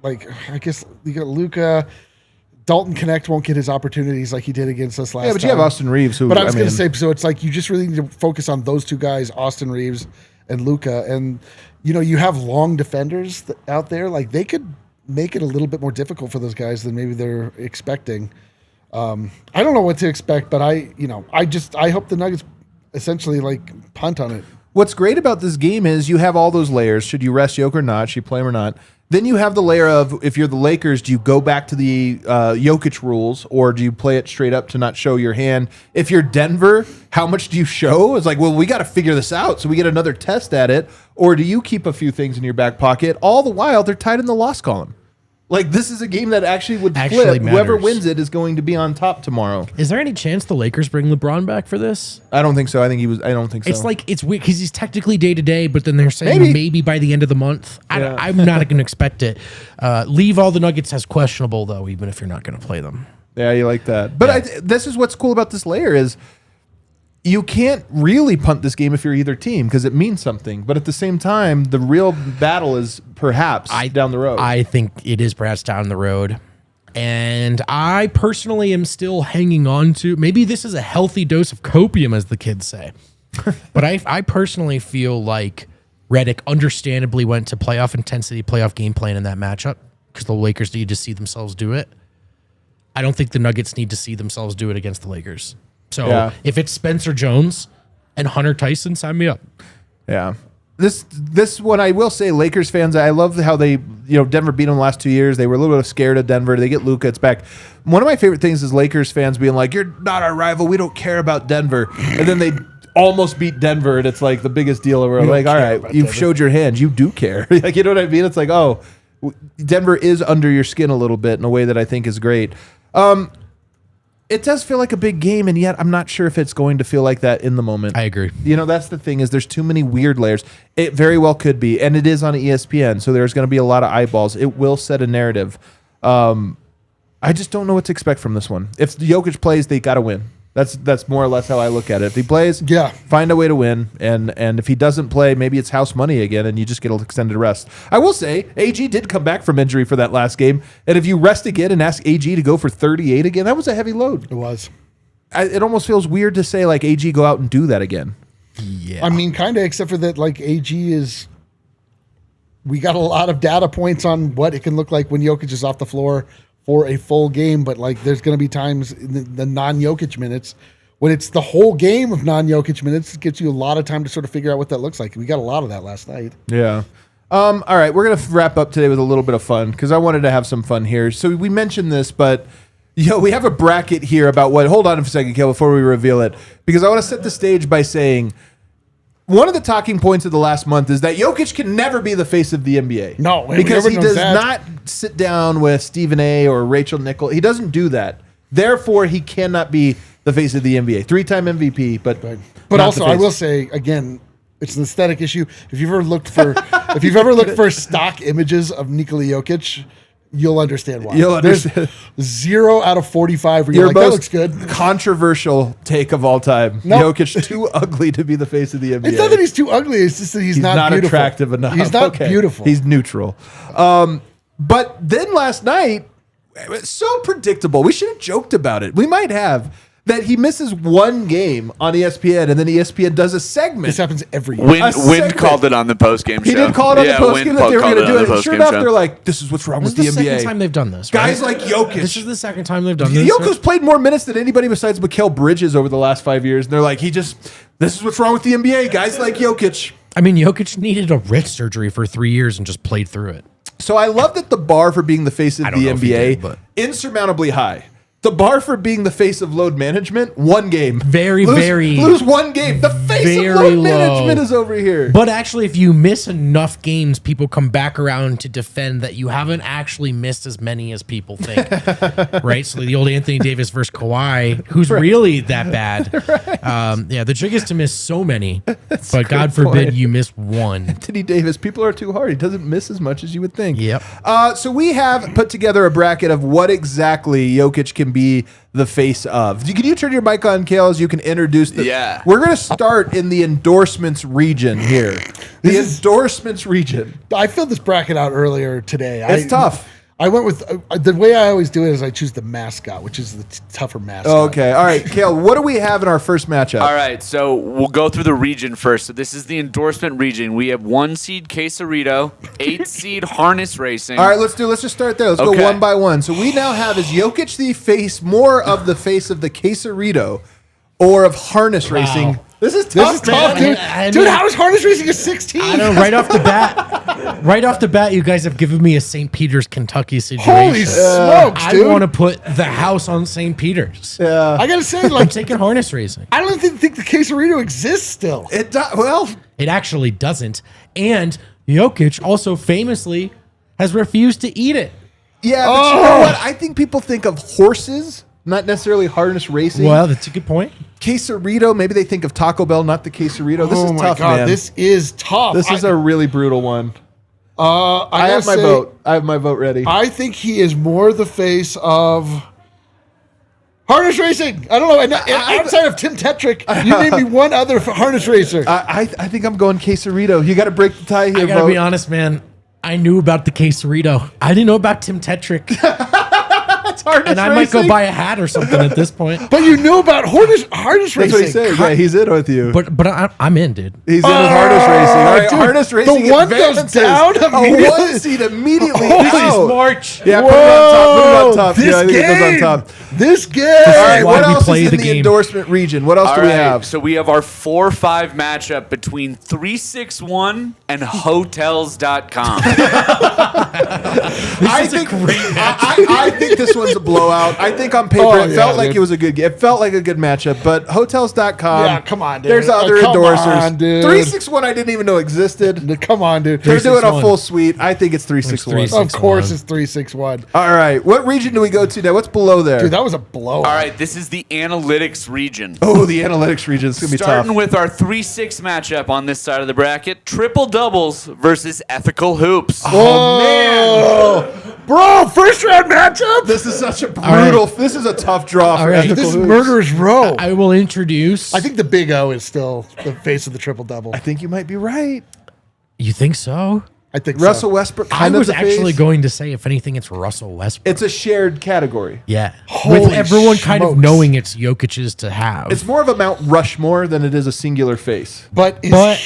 Like I guess you got Luka. Dalton Connect won't get his opportunities like he did against us last time. Yeah, but you have Austin Reeves. But I was going to say, so it's like you just really need to focus on those two guys, Austin Reeves and Luka. And, you have long defenders out there. Like they could make it a little bit more difficult for those guys than maybe they're expecting. I don't know what to expect, but I hope the Nuggets essentially like punt on it. What's great about this game is you have all those layers. Should you rest Jokic or not? Should you play him or not? Then you have the layer of, if you're the Lakers, do you go back to the Jokic rules or do you play it straight up to not show your hand? If you're Denver, how much do you show? It's like, well, we got to figure this out so we get another test at it. Or do you keep a few things in your back pocket? All the while, they're tied in the loss column. Like, this is a game that actually would flip. Matters. Whoever wins it is going to be on top tomorrow. Is there any chance the Lakers bring LeBron back for this? I don't think so. I don't think so. It's like, it's weird because he's technically day to day, but then they're saying maybe by the end of the month. I'm not going to expect it. Leave all the Nuggets as questionable, though, even if you're not going to play them. Yeah, you like that. But this is what's cool about this layer is you can't really punt this game if you're either team because it means something. But at the same time, the real battle is perhaps down the road. I think it is perhaps down the road. And I personally am still hanging on to, maybe this is a healthy dose of copium, as the kids say. But I personally feel like Redick understandably went to playoff intensity, playoff game plan in that matchup because the Lakers need to see themselves do it. I don't think the Nuggets need to see themselves do it against the Lakers. So if it's Spencer Jones and Hunter Tyson, sign me up. Yeah. This one, I will say, Lakers fans, I love how they, Denver beat them the last 2 years. They were a little bit scared of Denver. They get Luka. It's back. One of my favorite things is Lakers fans being like, you're not our rival. We don't care about Denver. And then they almost beat Denver, and it's like the biggest deal ever. Like, all right, you've showed your hand. You do care. Like, you know what I mean? It's like, oh, Denver is under your skin a little bit in a way that I think is great. It does feel like a big game, and yet I'm not sure if it's going to feel like that in the moment. I agree. That's the thing is there's too many weird layers. It very well could be, and it is on ESPN, so there's going to be a lot of eyeballs. It will set a narrative. I just don't know what to expect from this one. If Jokic plays, they got to win. That's more or less how I look at it. If he plays, find a way to win, and if he doesn't play, maybe it's house money again, and you just get an extended rest. I will say, AG did come back from injury for that last game, and if you rest again and ask AG to go for 38 again, that was a heavy load. It was. It almost feels weird to say, like, AG go out and do that again. Yeah. I mean, kind of, except for that, like, AG is... We got a lot of data points on what it can look like when Jokic is off the floor for a full game, but like there's going to be times in the non-Jokic minutes when it's the whole game of non-Jokic minutes. It gives you a lot of time to sort of figure out what that looks like. We got a lot of that last night. Yeah. All right, we're going to wrap up today with a little bit of fun because I wanted to have some fun here. So we mentioned this, but we have a bracket here about what. Hold on a second, Kale, before we reveal it, because I want to set the stage by saying one of the talking points of the last month is that Jokic can never be the face of the NBA. No, because he everyone knows does that. not sit down with Stephen A. or Rachel Nichols. He doesn't do that. Therefore, he cannot be the face of the NBA. 3-time MVP, but But not also, the I face. will say again, it's an aesthetic issue. If you've ever looked for stock images of Nikola Jokic, you'll understand why. You'll understand. There's 0 out of 45 where you're Your like, that most looks good. controversial take of all time. No. Jokic too ugly to be the face of the NBA. It's not that he's too ugly. It's just that he's not beautiful. attractive enough. He's not Okay. beautiful. He's neutral. But then last night, it's so predictable. We should have joked about it. We might have. That he misses one game on ESPN, and then ESPN does a segment. This happens every year. Wind segment. called it on the postgame show. He did call it on the post game that they were going to do it. And sure enough, show. they're like, "This is what's wrong This is with the the NBA." second time they've done this. Guys right? like Jokic. This is the second time they've done this. Jokic's played more minutes than anybody besides Mikal Bridges over the last 5 years. And they're like, this is what's wrong with the NBA. Guys like Jokic. I mean, Jokic needed a wrist surgery for 3 years and just played through it. So I love that the bar for being the face of I don't the know if he NBA did, but- insurmountably high. The bar for being the face of load management, one game. Very, lose, very- lose one game. The face very of load low. management is over here. But actually, if you miss enough games, people come back around to defend that you haven't actually missed as many as people think. Right? So the old Anthony Davis versus Kawhi, who's really that bad. Yeah, the trick is to miss so many, but God forbid point. you miss one. Anthony Davis, people are too hard. He doesn't miss as much as you would think. Yep. So we have put together a bracket of what exactly Jokic can be the face of. Can you turn your mic on, Kales? You can introduce the. Yeah. We're going to start in the endorsements region here. The endorsements region. I filled this bracket out earlier today. It's tough. I went with the way I always do it is I choose the mascot, which is the tougher mascot. Okay. All right, Kale, what do we have in our first matchup? All right, so we'll go through the region first. So this is the endorsement region. We have 1 seed Quesarito, 8 seed Harness Racing. All right, let's just start there. Let's go Okay. one by one. So we now have is Jokic the face, more of the face of the Quesarito or of harness racing. This is tough, Tough, man. dude. I Dude, mean- how is harness racing a 16? I know, right off the bat, you guys have given me a St. Peter's, Kentucky situation. Holy smokes, I dude. want to put the house on St. Peter's. I gotta say, I'm like, taking harness racing. I don't even think the Quesarito exists still. Well, It actually doesn't. And Jokic also famously has refused to eat it. yeah, but you know what? I think people think of horses, not necessarily harness racing. Well, that's a good point. Quesarito, maybe they think of Taco Bell, not the Quesarito. This Oh is my tough, God, man. this is tough. This is a really brutal one. I I have gotta my say, vote. I have my vote ready. I think he is more the face of harness racing. I don't know. Outside of Tim Tetrick, you name me one other harness racer. I think I'm going Quesarito. You got to break the tie here, I gotta Vogt. be honest, man. I knew about the Quesarito. I didn't know about Tim Tetrick. Harness And I might go racing? buy a hat or something at this point. But you knew about harness That's racing. what he said. Yeah, he's in with you. But I'm in, dude. He's in with harness racing. All right, dude, harness racing. the one goes advances. down A immediately. 1 seed immediately. Holy out. March. Yeah, put it on top. Put it on top. This Yeah, I think it goes on game. top. This game. All right, why what we else play is in the the game. endorsement region? What else All do we right, have? so we have our 4-5 matchup between 361 and Hotels.com. I think I think this one's a blowout. I think on paper Oh, it yeah, felt like dude. it was a good game. It felt like a good matchup, but Hotels.com. Yeah, come on, dude. There's other Come endorsers. on, dude. 361 I didn't even know existed. Come on, dude. They're doing a 361. full suite. I think it's 361. It's Of course, 361. it's 361. All right. What region do we go to now? What's below there? Dude, that was a blowout. All right, this is the analytics region. Oh, the analytics region. It's going to be Starting tough. with our 3-6 matchup on this side of the bracket, triple doubles versus ethical hoops. Oh, man. Bro, first round matchup? This is such a brutal. This is a tough draw for right. ethical This is hoops. Murderer's Row. I will introduce. I think the Big O is still the face of the triple double. I think you might be right. You think so? I think Russell so. Westbrook. I Kind of was the actually face. going to say, if anything, it's Russell Westbrook. It's a shared category. Yeah. Holy With everyone kind of smokes. knowing it's Jokic's to have. It's more of a Mount Rushmore than it is a singular face. But, is, but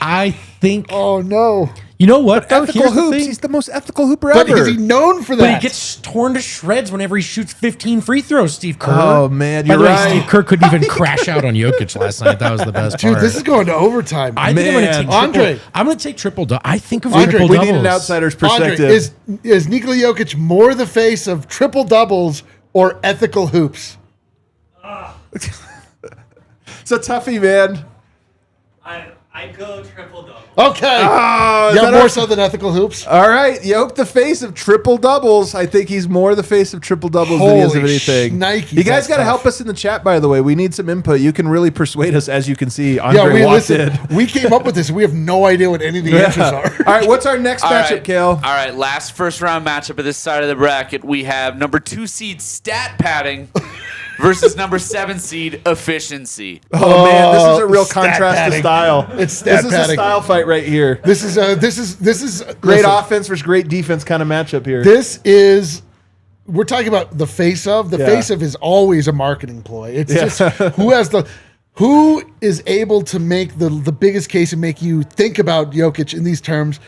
I think, oh no. you know what? though? Ethical Here's the hoops. thing. He's the most ethical hooper But ever. is he known for that? But he gets torn to shreds whenever he shoots 15 free throws, Steve Kerr. Oh, man, By you're the way, right. Steve Kerr couldn't even crash out on Jokic last night. That was the best Dude, part. this is going to overtime. I think I'm going to Man. take Andre. I'm going to take triple double. I think of Andre, triple we doubles. need an outsider's Andre, perspective. is Nikola Jokic more the face of triple doubles or ethical hoops? It's a toughie, man. I go triple double. Okay. Oh, is Yeah, that more our- so than ethical hoops. All right, Yoke, the face of triple doubles. I think he's more the face of triple doubles than he is of Holy anything. shnikes, You guys that's got to tough. help us in the chat, by the way. We need some input. You can really persuade us, as you can see. Andre Yeah, we walked listen. in. We came up with this. We have no idea what any of the answers are. All right, what's our next All matchup, right. Kale? All right, last first round matchup of this side of the bracket. We have number 2 seed Stat Padding versus number 7 seed Efficiency. Oh, man, this is a real stat contrast padding. to style. It's stat This is a padding. style fight right here. This is Great listen, offense versus great defense kind of matchup here. This is. We're talking about the face of. The Yeah. face of is always a marketing ploy. It's Yeah. just who is able to make the biggest case and make you think about Jokic in these terms.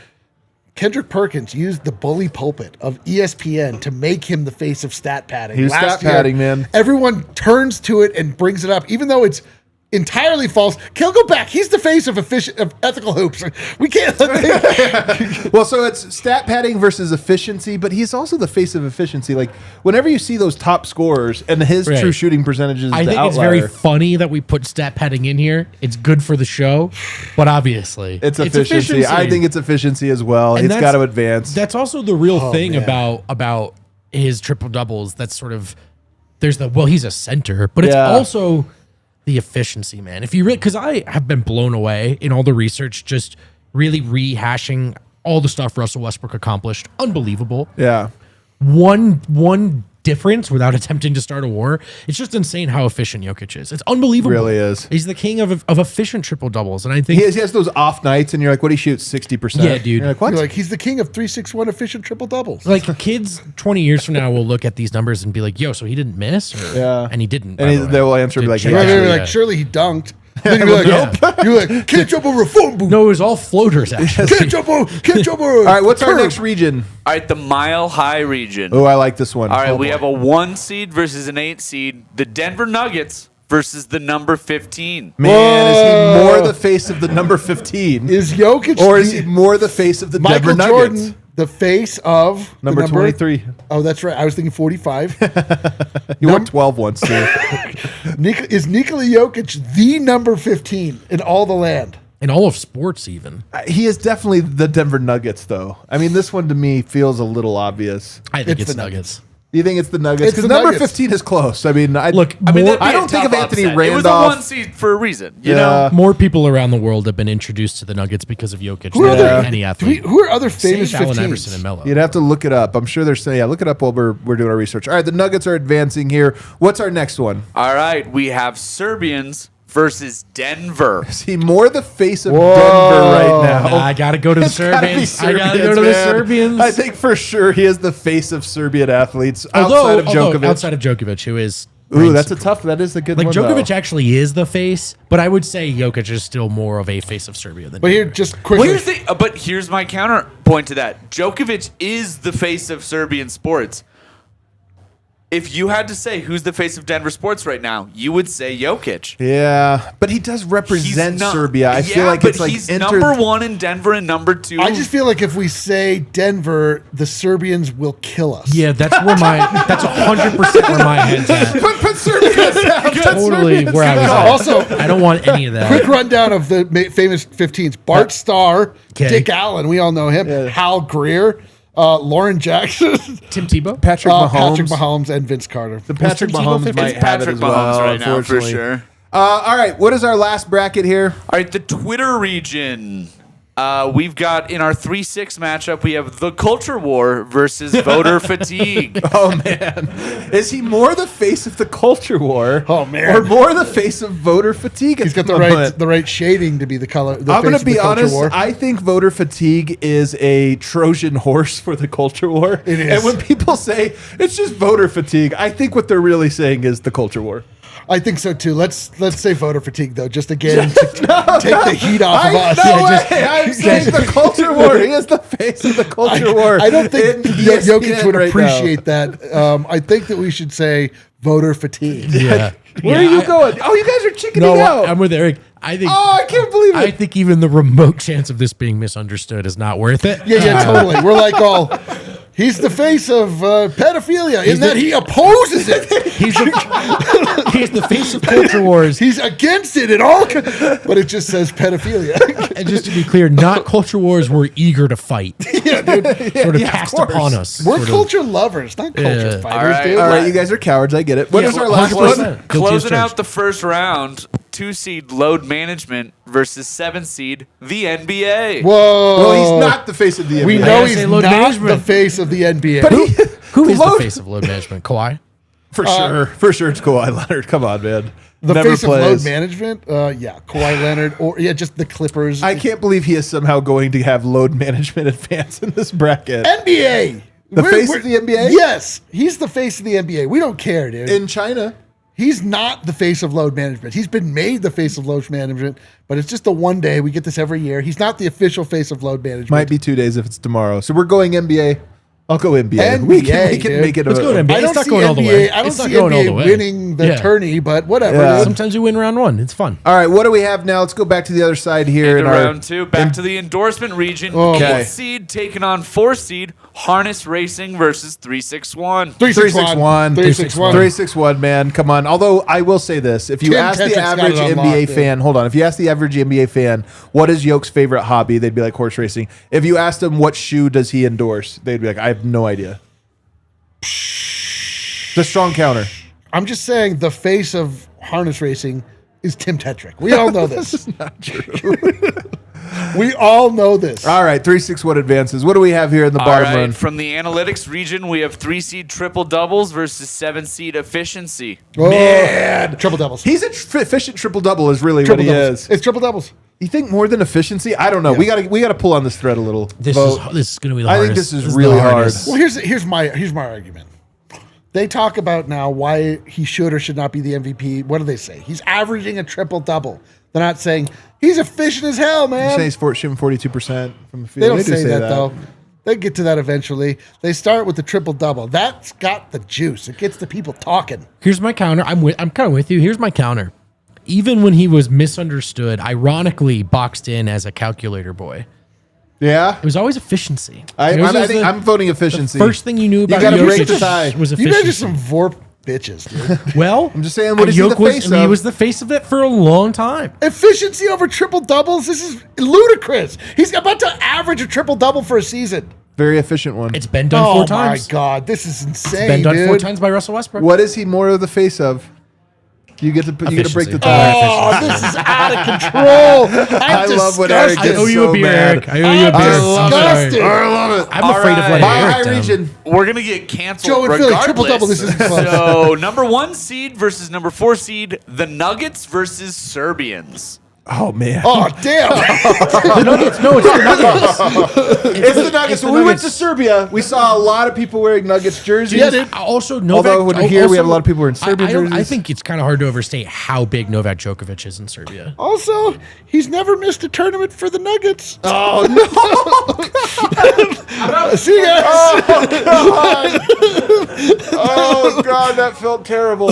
Kendrick Perkins used the bully pulpit of ESPN to make him the face of stat padding. He was Last stat padding, man. Everyone turns to it and brings it up, even though it's entirely false. Kel, go back. He's the face of ethical hoops. We can't. Well, so it's stat padding versus efficiency, but he's also the face of efficiency. Like, whenever you see those top scorers and his Right. true shooting percentage is I the think outlier, it's very funny that we put stat padding in here. It's good for the show, but obviously it's efficiency. I think it's efficiency as well. And It's that's- got to advance. That's also the real thing man. about his triple doubles. That's sort of there's he's a center, but it's Yeah. also the efficiency, man. If you because I have been blown away in all the research, just really rehashing all the stuff Russell Westbrook accomplished. Unbelievable. Yeah. One difference without attempting to start a war. It's just insane how efficient Jokic is. It's unbelievable. Really is. He's the king of efficient triple doubles, and I think He has those off nights, and you're like, what he shoots 60%. Yeah, dude. You're like, what? You're like, he's the king of 3-6-1 efficient triple doubles. like kids 20 years from now will look at these numbers and be like, "Yo, so he didn't miss?" Or, Yeah. and he didn't. And by the way. they will answer and be like, Didn't yeah, check. You're actually, like, surely he dunked. Then you'll be like, nope. You're like, can't jump over a phone booth. No, it was all floaters actually. Can't jump over. All right, what's our next region? All right, the Mile High region. Oh, I like this one. All right, Oh, we boy. have a 1 seed versus an 8 seed. The Denver Nuggets versus the number 15. Man, is he Whoa. more the face of the number 15? Is Jokic Or is he more the face of the Michael Denver Nuggets? Jordan the face of the Number 23. Oh, that's right. I was thinking 45. You won 12 once, too. Is Nikola Jokic the number 15 in all the land? In all of sports, even. He is definitely the Denver Nuggets, though. I mean, this one to me feels a little obvious. I think It's it's the Nuggets. Do you think it's the Nuggets? It's Because the number Nuggets. 15 is close. I mean, Look, I mean, that'd be I a don't think tough of Anthony upset. It was a Randolph. 1 seed for a reason, you Yeah. know? more people around the world have been introduced to the Nuggets because of Jokic Who are than other- any Do athlete. who are other famous Save Allen 15s? Iverson and Melo. You'd have to look it up. I'm sure they're saying, yeah, look it up while we're doing our research. All right, the Nuggets are advancing here. What's our next one? All right, we have Serbians versus Denver. Is he more the face of Whoa. Denver right now? Nah, I gotta go to the It's gotta be Serbians. I gotta go to the man. Serbians. I think for sure he is the face of Serbian athletes Although outside of Jokic. outside of Djokovic, who is Ooh, that's that is a good like one. Djokovic though. actually is the face, but I would say Jokic is still more of a face of Serbia than. But here, Denver. just Well, quickly. here's my counterpoint to that. Djokovic is the face of Serbian sports. If you had to say who's the face of Denver sports right now, you would say Jokic. Yeah, but he does represent Serbia. I feel like but it's like he's number 1 in Denver and number 2. I just feel like if we say Denver, the Serbians will kill us. yeah, that's 100% where my head's at. Put Serbia down. Totally where I was at. Also, I don't want any of that. quick rundown of the famous 15s. Bart Starr, Okay. Dick Allen, we all know him. Hal Greer, Lauren Jackson, Tim Tebow. Patrick Mahomes. Patrick Mahomes, and Vince Carter. The Patrick Tim Tebow Mahomes 50? might It's have it Patrick as well, Mahomes right now, for unfortunately. sure. All right, what is our last bracket here? All right, the Twitter region. We've got in our 3-6 matchup, we have the culture war versus voter fatigue. Oh man, is he more the face of the culture war? Oh, man. or more the face of voter fatigue? He's got the right shading to be the color. The I'm face going of to the be culture honest. war. I think voter fatigue is a Trojan horse for the culture war. It is. And when people say it's just voter fatigue, I think what they're really saying is the culture war. I think so too. Let's say voter fatigue though, just again to take the heat off of us. No Yeah, way. just- I'm saying the culture war. He is the face of the culture war. I don't think in Jokic ESPN would right appreciate that. I think that we should say voter fatigue. Yeah. Where Yeah, are you going? Oh, you guys are chickening No, out. I'm with Eric. I think. Oh, I can't believe it. I think even the remote chance of this being misunderstood is not worth it. Yeah, totally. We're like all, He's the face of pedophilia in that he opposes it. He's the face of culture wars. He's against it at all, but it just says pedophilia. And just to be clear, not culture wars we're eager to fight. Yeah, dude. Sort of Yeah, of cast course. upon us. We're sort of. culture lovers, not culture Yeah. fighters, dude. All right, you guys are cowards. I get it. What is our last 100%. one? Guilty as Closing out charged. the first round, 2-seed Load Management versus 7-seed the NBA. Whoa. Well, he's not the face of the NBA. We know gotta he's say not load the management. face of the NBA. But Who is Load- the face of load management? Kawhi? For sure, it's Kawhi Leonard. Come on, man. the Never face plays. of load management? Yeah, Kawhi Leonard. Or, just the Clippers. I can't believe he is somehow going to have load management advance in this bracket. NBA. The face of the NBA? Yes. He's the face of the NBA. We don't care, dude. In China. He's not the face of load management. He's been made the face of load management, but it's just the one day. We get this every year. He's not the official face of load management. Might be 2 days if it's tomorrow. So we're going NBA. I'll go NBA. we can dude. make it. Let's go to NBA. I It's don't not see going all the NBA. way. I don't It's not see going all the NBA way. winning the Yeah. tourney, but whatever. Yeah. dude. Sometimes you win round one. It's fun. All right, what do we have now? Let's go back to the other side here. Into in our, round 2, back to the endorsement region. Okay. 8-seed taking on 4-seed Harness Racing versus 361. 361. 361. 361, man. Come on. Although I will say this. If you Tim ask the Tetrick's got average it NBA unlocked, fan, hold on. If you ask the average NBA fan, what is Yoke's favorite hobby? They'd be like horse racing. If you asked them what shoe does he endorse, they'd be like, I have no idea. The strong counter. I'm just saying the face of harness racing is Tim Tetrick. We all know this. This is not true. We all know this. All right, 361 advances. What do we have here in the All bottom right, run? from the analytics region, we have 3-seed triple doubles versus 7-seed efficiency. Oh, Man. triple doubles. He's an efficient triple double is really triple what he doubles. is. It's triple doubles. You think more than efficiency? I don't know. Yeah. We gotta pull on this thread a little. This Vogt. is going to be the I hardest. think this is the really hardest. hard. Well, here's my argument. They talk about now why he should or should not be the MVP. What do they say? He's averaging a triple double. They're not saying he's efficient as hell, You man. say he's shooting 42% from the field. They don't do say that though. They get to that eventually. They start with the triple double. That's got the juice. It gets the people talking. Here's my counter. I'm kind of with you. Here's my counter. Even when he was misunderstood, ironically boxed in as a calculator boy, Yeah. it was always efficiency. I It was always think I'm voting efficiency. First thing you knew about gotta Jokic break the tie. was You efficiency. guys are some Vorp bitches, dude. Well, I'm just saying, what is he the Jokic face He of? was the face of it for a long time. Efficiency over triple doubles. This is ludicrous. He's about to average a triple double for a season. Very efficient one. It's been done Oh 4 my times. god, this is insane, Been done dude. 4 times by Russell Westbrook. What is he more of the face of? You get to break the Efficiency. tie. Oh, this is out of control. I I'm love when Eric disgusted. I owe gets you so a beer, mad. Eric. I owe you a I'm beer. disgusted. I'm sorry. I love it. I'm All afraid of right. letting Buy Eric high down. region. We're going to get canceled Joe and Philly, regardless. triple double, this isn't close. So, number 1 seed versus number 4 seed, the Nuggets versus Serbians. Oh man. Oh, damn. The Nuggets. No, it's the Nuggets. It's the Nuggets. It's the When we went Nuggets. to Serbia, we saw a lot of people wearing Nuggets jerseys. Yeah, dude. Also, Novak. Although when we're here, we have a lot of people wearing Serbian I jerseys. think it's kind of hard to overstate how big Novak Djokovic is in Serbia. Also, he's never missed a tournament for the Nuggets. Oh no! See you guys. Oh god, that felt terrible.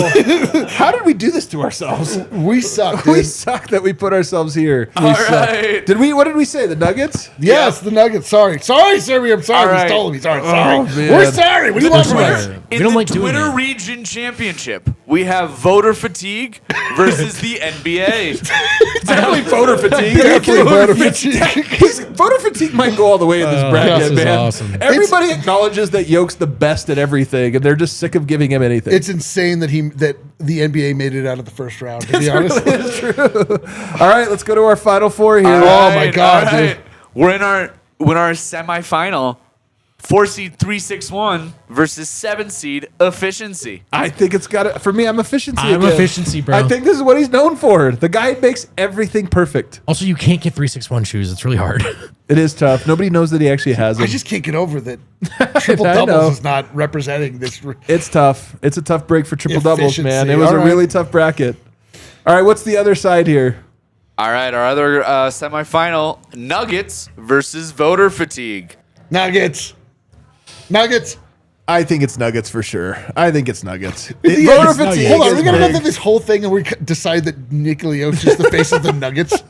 How did we do this to ourselves? We suck, We dude. suck that we put ourselves here. All right. Did we? What did we say? The Nuggets? Yes, the Nuggets. Sorry, Serbia. I'm sorry. All We right. stole me. Sorry. man. We're sorry. What do you want from us? Sorry. In We don't the like doing Twitter it. Region Championship, we have voter fatigue versus the NBA. Definitely voter fatigue. Definitely voter fatigue. Voter fatigue might go all the way in this bracket, this is man. awesome. Everybody acknowledges that Yoke's the best at everything, and they're just sick of giving him anything. It's insane that the NBA made it out of the first round. To be honest, All right, let's go to our final 4 here. Oh, my God, dude. We're in our semifinal. 4 seed 361 versus 7 seed efficiency. I think it's got to, for me, I'm efficiency. I'm again. efficiency, bro. I think this is what he's known for. The guy makes everything perfect. Also, you can't get 361 shoes. It's really hard. It is tough. Nobody knows that he actually has them. I just can't get over that triple I know. doubles is not representing this. It's tough. It's a tough break for triple doubles, man. Efficiency. It was All a right. really tough bracket. All right, what's the other side here? All right, our other semifinal, Nuggets versus voter fatigue. Nuggets. I think it's Nuggets for sure. I think it's Nuggets. Yeah, Voter it's fatigue. Hold on, is we gotta go big. through this whole thing and we decide that Nikola Jokic is the face of the Nuggets.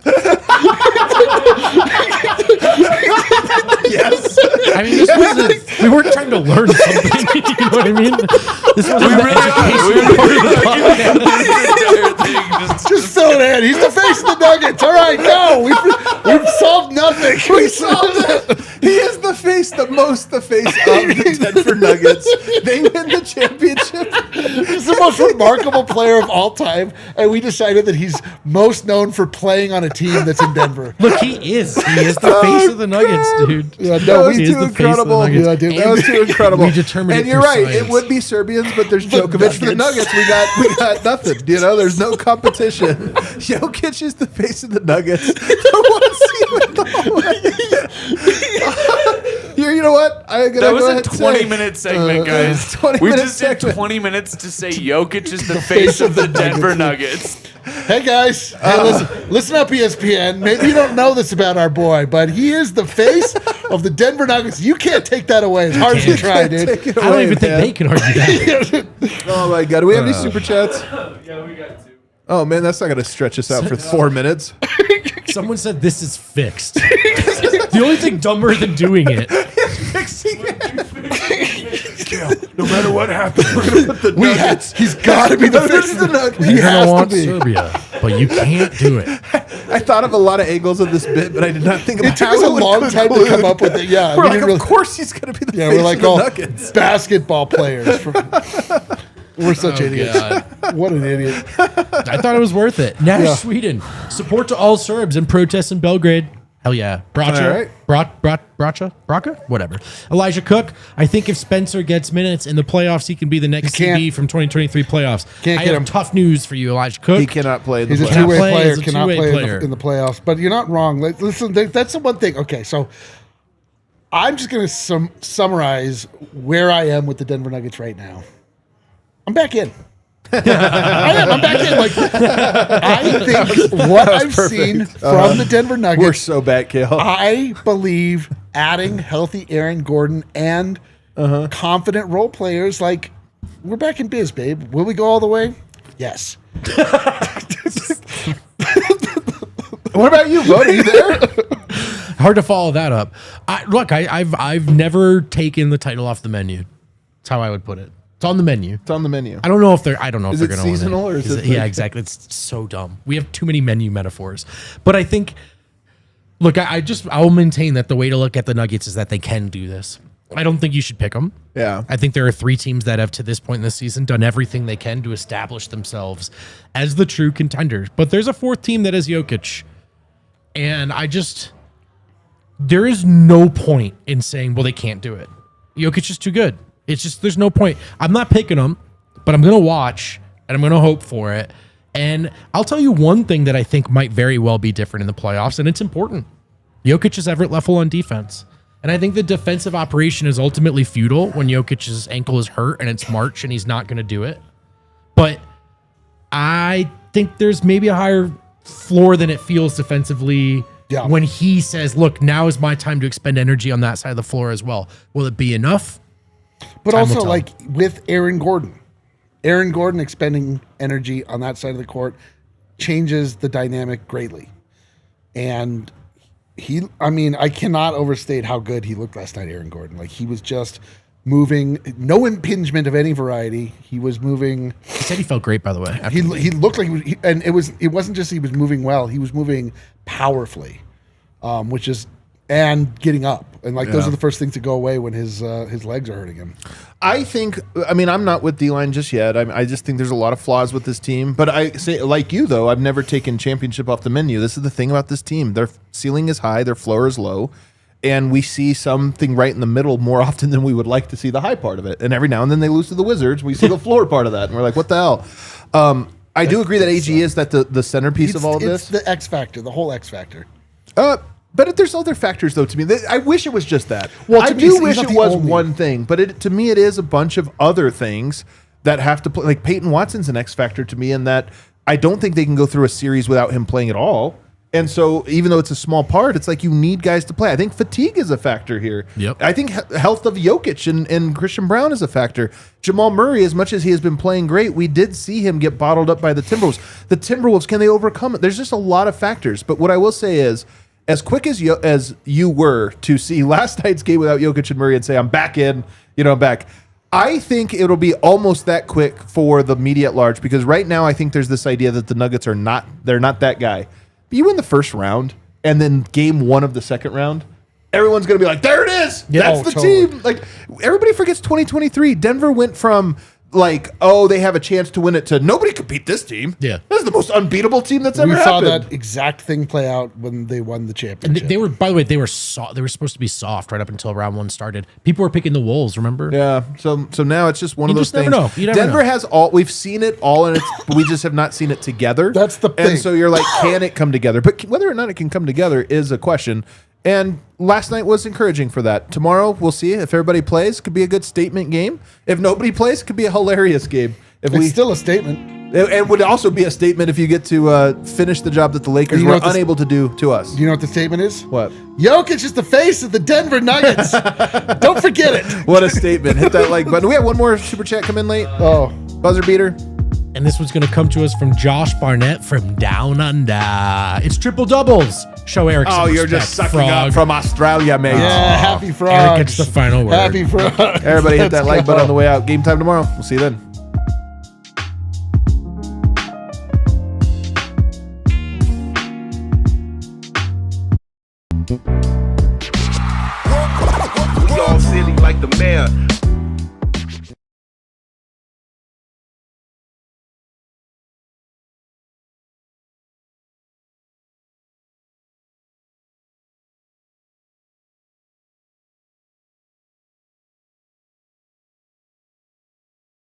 Yes. I mean, this wasn't, we weren't trying to learn something. You know what I mean? This wasn't the educational part of the podcast. Just throw it in. He's the face of the Nuggets. All right, go. We've solved nothing. We solved it. He is the face of the Denver Nuggets. They win the championship. He's the most remarkable player of all time, and we decided that he's most known for playing on a team that's in Denver. Look, he is the face of the Nuggets, dude. Yeah, That no, was He is too the face of the incredible. Nuggets. Yeah, dude, And That was too incredible. We determined and it you're through right. science. It would be Serbians, but there's Jokic for the Nuggets. We got nothing. You know, there's no competition. Jokic is the face of the Nuggets. You know what? That was a 20-minute segment, guys. 20 We minute just did segment. 20 minutes to say Jokic is the face of the Denver Nuggets. Hey guys, listen up, ESPN. Maybe you don't know this about our boy, but he is the face of the Denver Nuggets. You can't take that away as hard as you try, dude. Take it I don't away, even think man. they can argue that. Oh my God. Do we have any super chats? Yeah, we got two. Oh man, that's not going to stretch us out for 4 minutes. Someone said this is fixed. The only thing dumber than doing it. No matter what happens, we're going to put the Nuggets. He's got to be the face of the Nuggets. He You're has gonna to want be. Serbia, but you can't do it. I thought of a lot of angles of this bit, but I did not think about It took how us a would long time to conclude. come up with it. Yeah, We're we like, didn't of course he's going to be the Yeah, face we're like of the all Nuggets. basketball players. We're such idiots. God. What an idiot. I thought it was worth it. Nash, Yeah. Sweden. Support to all Serbs in protests in Belgrade. Hell yeah. Bracha. Bracha? Whatever. Elijah Cook. I think if Spencer gets minutes in the playoffs, he can be the next He can't. CB from 2023 playoffs. Can't I get have him. tough news for you, Elijah Cook. He cannot play in the He's a playoffs. two-way play player. as a Cannot two-way play player. in the playoffs. But you're not wrong. Like, listen, that's the one thing. Okay, so I'm just going to summarize where I am with the Denver Nuggets right now. I'm back in. I am. I'm back in. Like, I think what I've seen from the Denver We're Nuggets, so bad, Kale. I believe adding healthy Aaron Gordon and confident role players, like, we're back in biz, babe. Will we go all the way? Yes. What about you, Vogt? Are you there? Hard to follow that up. I've never taken the title off the menu. That's how I would put it. It's on the menu. It's on the menu. I don't know if they're. I don't know Is if it they're going to seasonal or is it Yeah, like- exactly. It's so dumb. We have too many menu metaphors. But I think. Look, I'll maintain that the way to look at the Nuggets is that they can do this. I don't think you should pick them. Yeah. I think there are 3 teams that have to this point in the season done everything they can to establish themselves as the true contenders. But there's a 4th team that is Jokic, and there is no point in saying, well, they can't do it. Jokic is too good. It's just, there's no point. I'm not picking them, but I'm going to watch and I'm going to hope for it. And I'll tell you one thing that I think might very well be different in the playoffs, and it's important. Jokic is Everett Leffel on defense. And I think the defensive operation is ultimately futile when Jokic's ankle is hurt and it's March and he's not going to do it. But I think there's maybe a higher floor than it feels defensively when he says, look, now is my time to expend energy on that side of the floor as well. Will it be enough? But Time will also, tell. like, with Aaron Gordon expending energy on that side of the court changes the dynamic greatly. And I cannot overstate how good he looked last night, Aaron Gordon. Like, he was just moving, no impingement of any variety. He was moving. He said he felt great, by the way. He looked like and it wasn't just he was moving well. He was moving powerfully, and getting up. And like those are the first things to go away when his legs are hurting him. I'm not with D-line just yet. I just think there's a lot of flaws with this team. But I say, like you, though, I've never taken championship off the menu. This is the thing about this team. Their ceiling is high, their floor is low. And we see something right in the middle more often than we would like to see the high part of it. And every now and then they lose to the Wizards. We see the floor part of that. And we're like, what the hell? I do agree that AG is the centerpiece of all of this. It's the X factor, the whole X factor. But there's other factors, though, to me. I wish it was just that. Well, I to me, do he's wish not it the was only. one thing. But to me, it is a bunch of other things that have to play. Like Peyton Watson's an X factor to me in that I don't think they can go through a series without him playing at all. And so even though it's a small part, it's like you need guys to play. I think fatigue is a factor here. Yep. I think health of Jokic and Christian Brown is a factor. Jamal Murray, as much as he has been playing great, we did see him get bottled up by the Timberwolves. The Timberwolves, can they overcome it? There's just a lot of factors. But what I will say is, as quick as you were to see last night's game without Jokic and Murray and say, I'm back in, I'm back. I think it'll be almost that quick for the media at large, because right now I think there's this idea that the Nuggets they're not that guy. But you win the first round and then game 1 of the second round, everyone's going to be like, there it is. Yeah. That's the team. Like, everybody forgets 2023. Denver went from they have a chance to win it to nobody could beat this team. Yeah. This is the most unbeatable team that's ever We saw happened. that exact thing play out when they won the And championship. they were, by the way, they were supposed to be soft right up until round 1 started. People were picking the Wolves, remember? Yeah. So now it's just one of You those just never things. know. You never Denver know. has all. We've seen it all, and we just have not seen it together. That's the And thing. so you're like, can it come together? But whether or not it can come together is a question. And last night was encouraging for that. Tomorrow we'll see if everybody plays. Could be a good statement game. If nobody plays, it could be a hilarious game. It's still a statement. It would also be a statement if you get to finish the job that the Lakers You know were what this- unable to do to us. Do you know what the statement is? What? Jokic is the face of the Denver Nuggets. Don't forget it. What a statement. Hit that like button. We have one more super chat come in late. Oh, Buzzer beater. And this one's going to come to us from Josh Barnett from Down Under. It's triple doubles. Show Eric some Oh, you're respect, just sucking frog. up from Australia, mate. yeah. Happy frogs. Eric gets the final word. Happy frogs. Everybody hit that Let's like go. button on the way out. Game time tomorrow. We'll see you then. We all silly like the mayor.